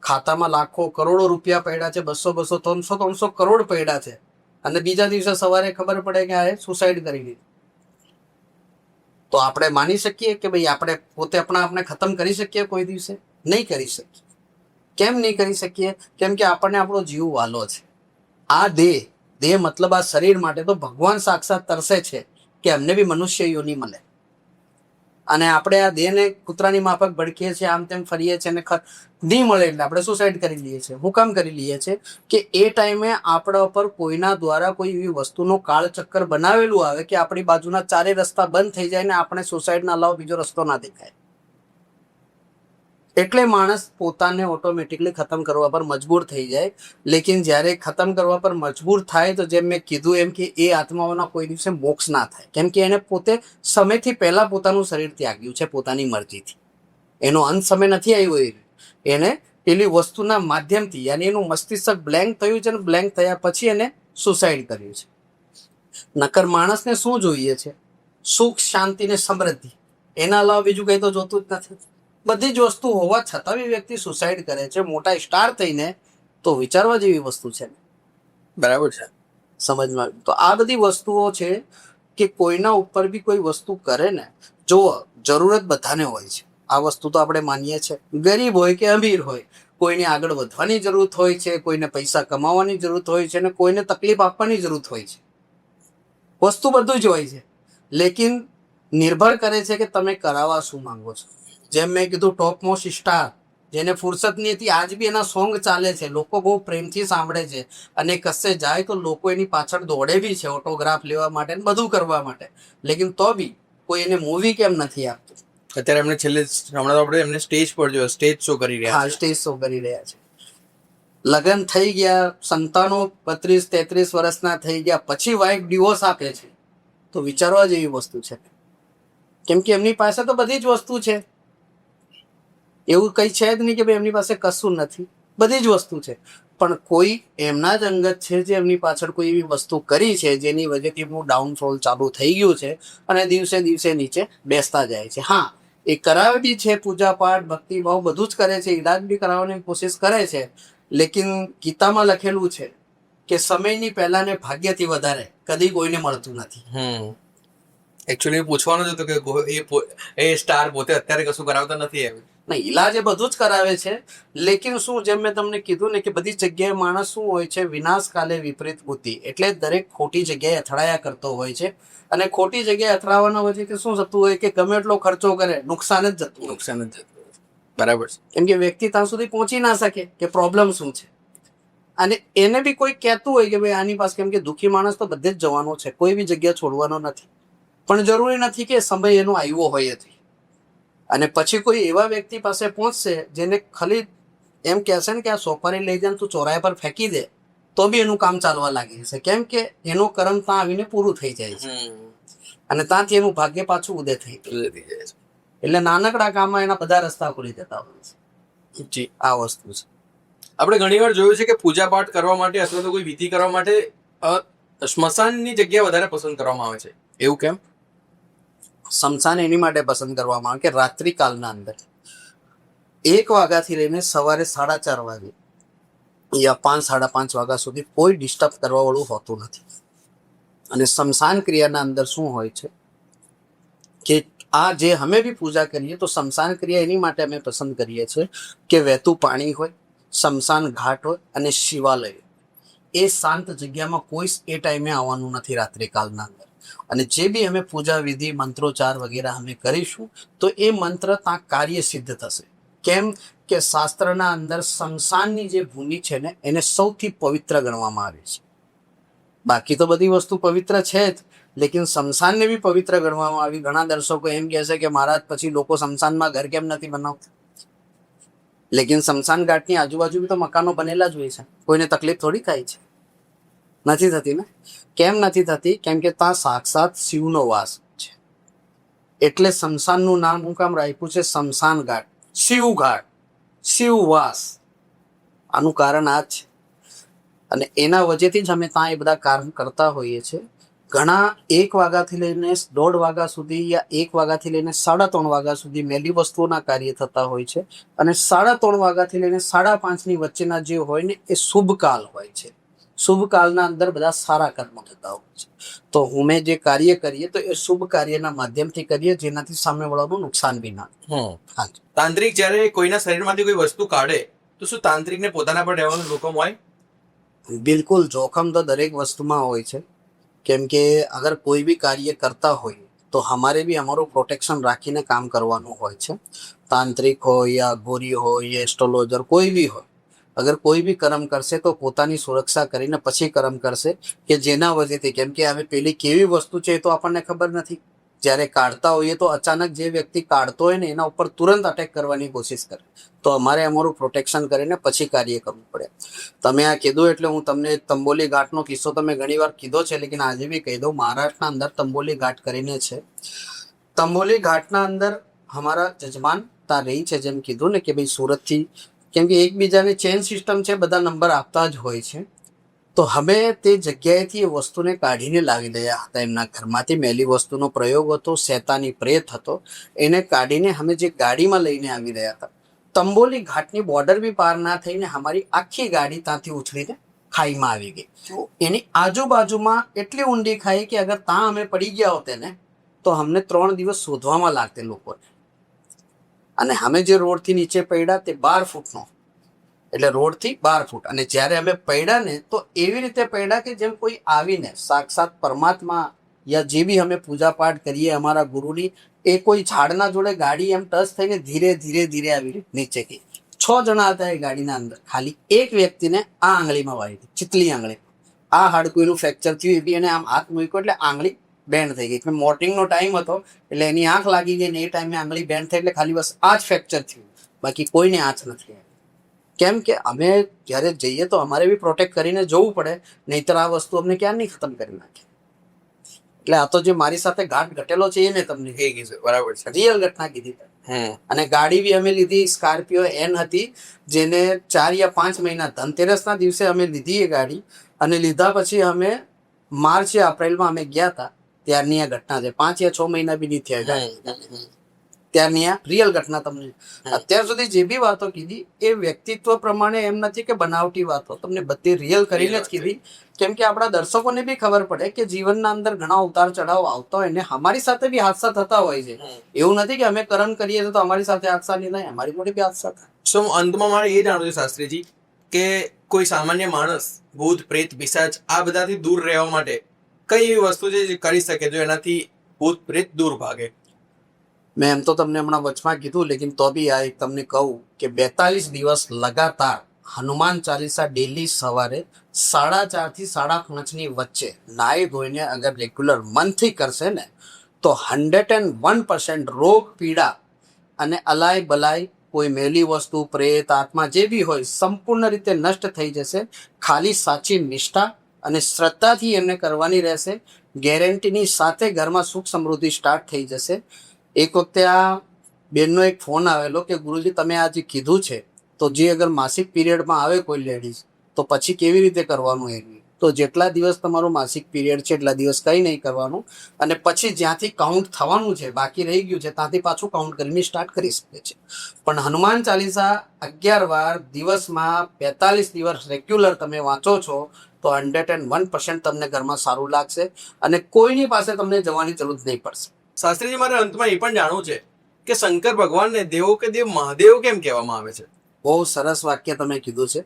ખાતામાં લાખો કરોડો રૂપિયા પડ્યા છે, 200 300 કરોડ પડ્યા છે, અને બીજા દિવસે સવારે ખબર પડે કે આ સુસાઇડ કરી લીધી. તો આપણે માની શકીએ કે ભાઈ આપણે પોતે આપણે ખતમ કરી શકીએ? કોઈ દિવસે નહીં કરી શકીએ. કેમ નહીં કરી શકીએ? કેમ કે આપણને આપણો જીવ વાલો છે. આ દેહ મતલબ આ શરીર માટે તો ભગવાન સાક્ષાત તરસે છે કે અમને બી મનુષ્ય યોની મળે. અને આપણે આ દેહને કૂતરાની માફક ભડકીએ છીએ, આમ તેમ ફરીએ છીએ અને નહીં મળે એટલે આપણે સુસાઇડ કરી લઈએ છીએ. હું કામ કરી લઈએ છીએ કે એ ટાઈમે આપણા ઉપર કોઈના દ્વારા કોઈ એવી વસ્તુનો કાળચક્કર બનાવેલું આવે કે આપણી બાજુના ચારે રસ્તા બંધ થઈ જાય ને આપણે સુસાઇડના અલાવા બીજો રસ્તો ના દેખાય. એટલે માણસ પોતાને ઓટોમેટિકલી ખતમ કરવા પર મજબૂર થઈ જાય. લેકિન જ્યારે ખતમ કરવા પર મજબૂર થાય તો જેમ મેં કીધું એમ કે એ આત્માઓના કોઈ દિવસે મોક્ષ ના થાય, કેમ કે એને પોતે સમયથી પહેલા પોતાનું શરીર ત્યાગ્યું છે પોતાની મરજીથી. એનો અંત સમય નથી આવ્યો. એને પેલી વસ્તુના માધ્યમથી યાની એનું મસ્તિષ્ક બ્લેન્ક થયું છે, અને બ્લેન્ક થયા પછી એને સુસાઇડ કર્યું છે. નકર માણસને શું જોઈએ છે? સુખ, શાંતિ ને સમૃદ્ધિ. એના અલાવા બીજું કંઈ તો જોતું જ નથી. બધી જ વસ્તુ હોવા છતાં બી વ્યક્તિ સુસાઇડ કરે છે મોટા સ્ટાર થઈને, તો વિચારવા જેવી વસ્તુ છે. બરાબર છે. સમજમાં. તો આ બધી વસ્તુઓ છે કે કોઈના ઉપર બી કોઈ વસ્તુ કરે ને, જો જરૂરત બધાને હોય છે, આ વસ્તુ તો આપણે માનીએ છીએ. ગરીબ હોય કે અમીર હોય, કોઈને આગળ વધવાની જરૂરત હોય છે, કોઈને પૈસા કમાવાની જરૂરત હોય છે, અને કોઈને તકલીફ આપવાની જરૂરત હોય છે. વસ્તુ બધું જ હોય છે. લેકિન નિર્ભર કરે છે કે તમે કરાવવા શું માંગો છો. જેમ મેં કીધું, ટોપ મોસ્ટ સ્ટાર જેને ફુરસત નહીં હતી, આજ બી એના સોંગ ચાલે છે, લોકો બહુ પ્રેમથી સાંભળે છે, અને કશે જાય તો લોકો એની પાછળ દોડે બી છે ઓટોગ્રાફ લેવા માટે ને બધું કરવા માટે. લેકિન તો બી કોઈ એને મૂવી કેમ નથી આપતું? અત્યારે એમને છેલ્લે હમણાં તો આપણે એમને સ્ટેજ પર જોયો, સ્ટેજ શો કરી રહ્યા હા, સ્ટેજ શો કરી રહ્યા છે. લગ્ન થઈ ગયા, સંતાનો 32-33 વર્ષના થઈ ગયા, પછી વાઇફ ડિવોર્સ આપે છે. તો વિચારવા જેવી વસ્તુ છે, કેમ કે એમની પાસે તો બધી જ વસ્તુ છે. એવું કઈ છે જ નહીં કે ભાઈ એમની પાસે કશું નથી, બધી જ વસ્તુ છે. પણ કોઈ એમના જ અંગત છે જે એમની પાછળ કોઈ એવી વસ્તુ કરી છે જેની વજહથી એમનું ડાઉનફોલ ચાલુ થઈ ગયું છે, અને દિવસે દિવસે નીચે બેસતા જાય છે. હા, એ કરાવે બી છે, પૂજા પાઠ ભક્તિ ભાવ બધું જ કરે છે, ઈલાજ બી કરાવવાની કોશિશ કરે છે. લેકિન ગીતામાં લખેલું છે કે સમયની પહેલા ને ભાગ્યથી વધારે કદી કોઈને મળતું નથી. એકચ્યુઅલી પૂછવાનું જ હતું કે એ સ્ટાર પોતે અત્યારે કશું કરાવતા નથી એમ. નહીં, ઈલાજ એ બધું જ કરાવે છે. લેકિન શું, જેમ મેં તમને કીધું ને કે બધી જગ્યાએ માણસ શું હોય છે, વિનાશ કાલે વિપરીત બુદ્ધિ. એટલે દરેક ખોટી જગ્યાએ અથડાયા કરતો હોય છે. અને ખોટી જગ્યાએ અથડાવાના વચ્ચે શું થતું હોય કે ગમે એટલો ખર્ચો કરે, નુકસાન જ જતું હોય. નુકસાન જ થતું. બરાબર છે. કેમ કે વ્યક્તિ ત્યાં સુધી પહોંચી ના શકે કે પ્રોબ્લેમ શું છે. અને એને બી કોઈ કહેતું હોય કે ભાઈ આની પાસે, કેમ કે દુઃખી માણસ તો બધે જ જવાનો છે, કોઈ બી જગ્યા છોડવાનો નથી. પણ જરૂરી નથી કે સમય એનો આવ્યો હોય જ. અને પછી કોઈ એવા વ્યક્તિ પાસે પહોંચશે જેને ખાલી એમ કહેશે ને કે આ સોપારી લઈ જાય તું ચોરાયા પર ફેંકી દે, તો બી એનું કામ ચાલવા લાગે છે. કેમ કે એનું કર્મ ત્યાં આવીને પૂરું થઈ જાય છે, અને ત્યાંથી એનું ભાગ્ય પાછું ઉદય થઈ જાય છે. એટલે નાનકડા કામમાં એના બધા રસ્તા ખુલી જતા હોય છે. જી, આ વસ્તુ છે. આપણે ઘણી વાર જોયું છે કે પૂજા પાઠ કરવા માટે અથવા તો કોઈ વિધિ કરવા માટે સ્મશાનની જગ્યા વધારે પસંદ કરવામાં આવે છે. એવું કેમ? સ્મશાન એની માટે પસંદ કરવામાં આવે કે રાત્રિ કાલના અંદર 1 વાગ્યાથી લઈને સવારે 4:30 વાગે યા 5-5:30 વાગ્યા સુધી કોઈ ડિસ્ટર્બ કરવા વાળું હોતું નથી. અને સ્મશાન ક્રિયાના અંદર શું હોય છે કે આ જે અમે બી પૂજા કરીએ તો સ્મશાન ક્રિયા એની માટે અમે પસંદ કરીએ છીએ કે વહેતું પાણી હોય, સ્મશાન ઘાટ હોય અને શિવાલય. એ શાંત જગ્યામાં કોઈ એ ટાઈમે આવવાનું નથી રાત્રિ કાલના અંદર. અને જે બી અમે પૂજા વિધિ મંત્રોચ્ચાર વગેરે અમે કરીશું તો એ મંત્ર ત્યાં કાર્ય સિદ્ધ થશે. કેમ કે શાસ્ત્રના અંદર સ્મશાનની જે ભૂમિ છે ને એને સૌથી પવિત્ર ગણવામાં આવે છે. બાકી તો બધી વસ્તુ પવિત્ર છે જ, લેકિન સ્મશાનને બી પવિત્ર ગણવામાં આવી. ઘણા દર્શકો એમ કહે છે કે મહારાજ પછી લોકો સ્મશાનમાં ઘર કેમ નથી બનાવતા? લેકિન સ્મશાન ઘાટની આજુબાજુ બી તો મકાનો બનેલા જ હોય છે, કોઈને તકલીફ થોડી થાય છે? નથી થતી ને. કેમ નથી થતી? કેમ કે ત્યાં સાક્ષાત શિવનો વાસ છે. એટલે સ્મશાનનું નામ હું કામ રાખ્યું છે સ્મશાન ઘાટ, શિવ ઘાટ, શિવવાસ. આનું કારણ આ જ છે. અને એના વજહથી જ અમે ત્યાં એ બધા કામ કરતા હોઈએ છીએ. ઘણા 1 વાગ્યાથી લઈને 1:30 વાગ્યા સુધી યા 1 વાગ્યાથી લઈને 3:30 વાગ્યા સુધી મેલી વસ્તુઓના કાર્ય થતા હોય છે. અને 3:30 વાગ્યાથી લઈને 5:30ની વચ્ચેના જે હોય ને એ શુભ કાલ હોય છે. શુભ કાલના અંદર બધા સારા કર્મો થતા હોય છે. તો અમે જે કાર્ય કરીએ તો એ શુભ કાર્યના માધ્યમથી કરીએ, જેનાથી સામેવાળાનું નુકસાન બી ના થાય. હા. તાંત્રિક જ્યારે કોઈના શરીરમાંથી કોઈ વસ્તુ કાઢે તો શું તાંત્રિકને પોતાના પર રહેવાનો હુકમ હોય? બિલકુલ જોખમ તો દરેક વસ્તુમાં હોય છે. કેમ કે અગર કોઈ બી કાર્ય કરતા હોય તો અમારે બી અમારું પ્રોટેક્શન રાખીને કામ કરવાનું હોય છે. તાંત્રિક હોય યા ગોરી હોય યા એસ્ટ્રોલોજર કોઈ બી હોય, અગર કોઈ બી કર્મ કરશે તો પોતાની સુરક્ષા કરીને પછી કર્મ કરશે, કે જેના વજહથી, કેમ કે હવે પેલી કેવી વસ્તુ છે એ તો આપણને ખબર નથી. જ્યારે કાઢતા હોઈએ તો અચાનક જે વ્યક્તિ કાઢતો હોય ને એના ઉપર તુરંત અટેક કરવાની કોશિશ કરે, તો અમારે અમારું પ્રોટેક્શન કરીને પછી કાર્ય કરવું પડે. તમે આ કીધું એટલે હું તમને તંબોલી ઘાટનો કિસ્સો તમે ઘણી વાર કીધો છે, લેકિન આજે બી કહી દઉં. મહારાષ્ટ્રના અંદર તંબોલી ઘાટ કરીને છે. તંબોલી ઘાટના અંદર અમારા જજમાન ત્યાં રહી છે, જેમ કીધું ને કે ભાઈ સુરતથી, કેમ કે એકબીજાને ચેન સિસ્ટમ છે, બધા નંબર આપતા જ હોય છે. તો અમે તે જગ્યાએથી એ વસ્તુને કાઢીને લાવી દયા હતા. એમના ઘરમાંથી મેલી વસ્તુનો પ્રયોગ હતો, શેતાની પ્રેત હતો, એને કાઢીને અમે જે ગાડીમાં લઈને આવી રહ્યા હતા. તંબોલી ઘાટની બોર્ડર બી પાર ના થઈને અમારી આખી ગાડી ત્યાંથી ઉછળીને ખાઈમાં આવી ગઈ. એની આજુબાજુમાં એટલી ઊંડી ખાઈ કે અગર ત્યાં અમે પડી ગયા હોતે ને તો અમને 3 દિવસ શોધવામાં લાગતે લોકોને. અને અમે જે રોડથી નીચે પડ્યા તે 12 ફૂટનો, એટલે રોડથી 12 ફૂટ. અને જ્યારે અમે પડ્યા ને તો એવી રીતે પડ્યા કે જેમ કોઈ આવીને સાક્ષાત પરમાત્મા યા જે બી અમે પૂજા પાઠ કરીએ અમારા ગુરુની, એ કોઈ ઝાડના જોડે ગાડી એમ ટચ થઈને ધીરે ધીરે ધીરે આવી નીચે ગઈ. 6 જણા હતા એ ગાડીના અંદર. ખાલી એક વ્યક્તિને આ આંગળીમાં વાગી હતી, ચીતલી આંગળી. આ હાડકુંનું ફ્રેક્ચર થયું એ બી એને આમ હાથ મૂક્યો એટલે આંગળી બેન્ડ થઈ ગઈ. મોર્નિંગનો ટાઈમ હતો એટલે એની આંખ લાગી ગઈ ને એ ટાઈમે આંગળી બેન્ડ થઈ એટલે ખાલી બસ આ જ ફ્રેક્ચર થયું, બાકી કોઈને આંચ નથી આવી. કેમ કે અમે જ્યારે જઈએ તો અમારે બી પ્રોટેક્ટ કરીને જવું પડે, નહીતર આ વસ્તુ અમને ક્યાં નહીં ખતમ કરી નાખે. એટલે આ તો જે મારી સાથે ઘાટ ઘટેલો છે એ મેં તમને એ કીધું બરાબર છે. રિયલ ઘટના કીધી. અને ગાડી બી અમે લીધી સ્કોર્પિયો એન હતી, જેને 4 યા 5 મહિના ધનતેરસના દિવસે અમે લીધી એ ગાડી. અને લીધા પછી અમે માર્ચ યા એપ્રિલમાં અમે ગયા હતા, ત્યારની આ ઘટના છે. 5 યા 6 મહિના બી નહીં થયા ગાડી, ત્યારની આ રિયલ ઘટના. તમને અત્યાર સુધી જે બી વાતો કીધી એ વ્યક્તિત્વ પ્રમાણે એમ નથી કે બનાવટી વાતો, તમને બધી રિયલ કરીને જ કીધી. કેમ કે આપણા દર્શકોને બી ખબર પડે કે જીવનના અંદર ઘણા ઉતાર ચઢાવ આવતા હોય ને અમારી સાથે બી હાદસા થતા હોય છે. એવું નથી કે અમે કર્મ કરીએ તો અમારી સાથે હાદસા નહીં થાય, અમારી જોડે બી હાદસા થાય. સો અંતમાં મારે એ જાણવું છે શાસ્ત્રીજી કે કોઈ સામાન્ય માણસ ભૂત પ્રેત પિશાચ આ બધાથી દૂર રહેવા માટે કઈ એવી વસ્તુ છે જે કરી શકે જો એનાથી ભૂત પ્રેત દૂર ભાગે? મેં એમ તો તમને હમણાં વચમાં કીધું, લેકિન તો બી આ એક તમને કહું કે 42 દિવસ લગાતાર હનુમાન ચાલીસા ડેલી સવારે 4:30 થી 5:30 વચ્ચે નાહી ધોઈને અગર રેગ્યુલર મનથી કરશે ને તો 101% રોગ પીડા અને અલાય બલાય કોઈ મેલી વસ્તુ પ્રેત આત્મા જે બી હોય સંપૂર્ણ રીતે નષ્ટ થઈ જશે. ખાલી સાચી નિષ્ઠા અને શ્રદ્ધાથી એમને કરવાની રહેશે. ગેરંટીની સાથે ઘરમાં સુખ સમૃદ્ધિ સ્ટાર્ટ થઈ જશે. એક વખતે આ બેનનો એક ફોન આવેલો કે ગુરુજી તમે આ જે કીધું છે તો જે અગર માસિક પીરિયડમાં આવે કોઈ લેડીઝ તો પછી કેવી રીતે કરવાનું એવી? તો જેટલા દિવસ તમારું માસિક પીરિયડ છે એટલા દિવસ કંઈ નહીં કરવાનું, અને પછી જ્યાંથી કાઉન્ટ થવાનું છે બાકી રહી ગયું છે ત્યાંથી પાછું કાઉન્ટ કરીને સ્ટાર્ટ કરી શકે છે. પણ હનુમાન ચાલીસા 11 વાર દિવસમાં 42 દિવસ રેગ્યુલર તમે વાંચો છો તો 101% તમને ઘરમાં સારું લાગશે અને કોઈની પાસે તમને જવાની જરૂર નહીં પડશે. શાસ્ત્રીજી મારે અંતમાં એ પણ જાણવું છે કે શંકર ભગવાનને દેવો કે દેવ મહાદેવ કેમ કહેવામાં આવે છે? બહુ સરસ વાક્ય તમે કીધું છે,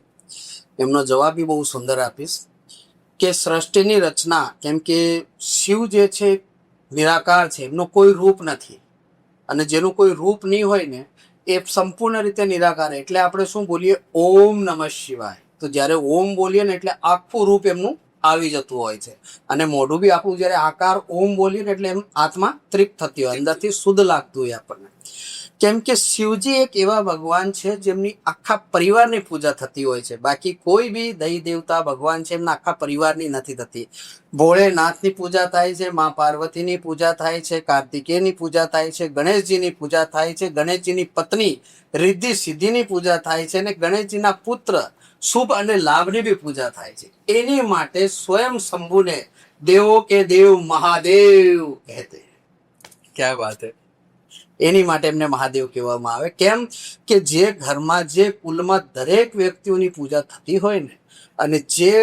એમનો જવાબ બી બહુ સુંદર આપીશ. કે સૃષ્ટિની રચના, કેમ કે શિવ જે છે નિરાકાર છે, એમનો કોઈ રૂપ નથી, અને જેનું કોઈ રૂપ નહીં હોય ને એ સંપૂર્ણ રીતે નિરાકાર. એટલે આપણે શું બોલીએ? ઓમ નમઃ શિવાય. તો જ્યારે ઓમ બોલીએ ને એટલે આખું રૂપ એમનું આવી જતું હોય છે, અને મોઢું બી આપણું જ્યારે આકાર ઓમ બોલીએ ને એટલે એમ આત્મા તૃપ્ત થતી હોય, અંદરથી શુદ્ધ લાગતું હોય આપણને. કેમ કે શિવજી એક એવા ભગવાન છે જેમની આખા પરિવારની પૂજા થતી હોય છે. બાકી કોઈ બી દૈવ દેવતા ભગવાન છે એમના આખા પરિવારની નથી થતી. ભોળેનાથની પૂજા થાય છે, મા પાર્વતીની પૂજા થાય છે, કાર્તિકેયની પૂજા થાય છે, ગણેશજીની પૂજા થાય છે, ગણેશજીની પત્ની રિદ્ધિ સિદ્ધિની પૂજા થાય છે, અને ગણેશજીના પુત્ર શુભ અને લાભની બી પૂજા થાય છે. એની માટે સ્વયં શંભુને દેવો કે દેવ મહાદેવ કહેતે. ક્યાં વાત હે! એની માટે એમને મહાદેવ કહેવામાં આવે. કેમ કે જે ઘરમાં જે કુલમાં દરેક વ્યક્તિઓની પૂજા થતી હોય ને, અને જે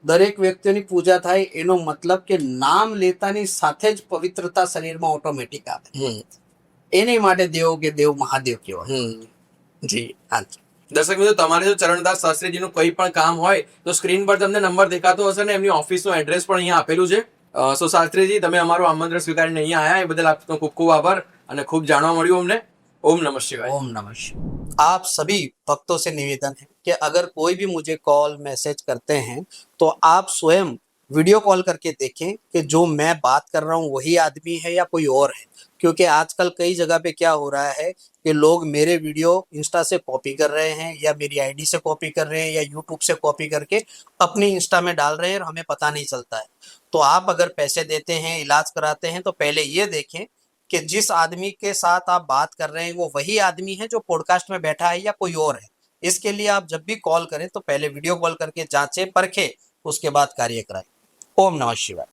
દરેક વ્યક્તિઓની પૂજા થાય એનો મતલબ કે નામ લેતાની સાથે જ પવિત્રતા શરીરમાં ઓટોમેટિક આવે. એની માટે દેવો કે દેવ મહાદેવ કહેવાય. જી હા. દર્શક મિત્રો, તમારે જો ચરણદાસ શાસ્ત્રીજીનું કોઈ પણ કામ હોય તો સ્ક્રીન પર તમને નંબર દેખાતો હશે ને એમની ઓફિસનું એડ્રેસ પણ અહીંયા આપેલું છે. સો શાસ્ત્રીજી, તમે અમારું આમંત્રણ સ્વીકારીને અહીંયા આવ્યા એ બદલ આપનો ખૂબ ખૂબ આભાર અને ખૂબ જાણવા મળ્યું અમને. ओम नमः शिवाय. ओम नमः शिवाय. आप सभी भक्तों से निवेदन है कि अगर कोई भी मुझे कॉल मैसेज करते हैं तो आप स्वयं वीडियो कॉल करके देखें कि जो मैं बात कर रहा हूँ वही आदमी है या कोई और है. क्योंकि आजकल कई जगह पे क्या हो रहा है कि लोग मेरे वीडियो इंस्टा से कॉपी कर रहे हैं या मेरी आईडी से कॉपी कर रहे हैं या यूट्यूब से कॉपी करके अपनी इंस्टा में डाल रहे हैं और हमें पता नहीं चलता है. तो आप अगर पैसे देते हैं, इलाज कराते हैं, तो पहले ये देखें कि जिस आदमी के साथ आप बात कर रहे हैं वो वही आदमी है जो पॉडकास्ट में बैठा है या कोई और है. इसके लिए आप जब भी कॉल करें तो पहले वीडियो कॉल करके जांचें, परखें, उसके बाद कार्य कराएं. ओम नमः शिवाय.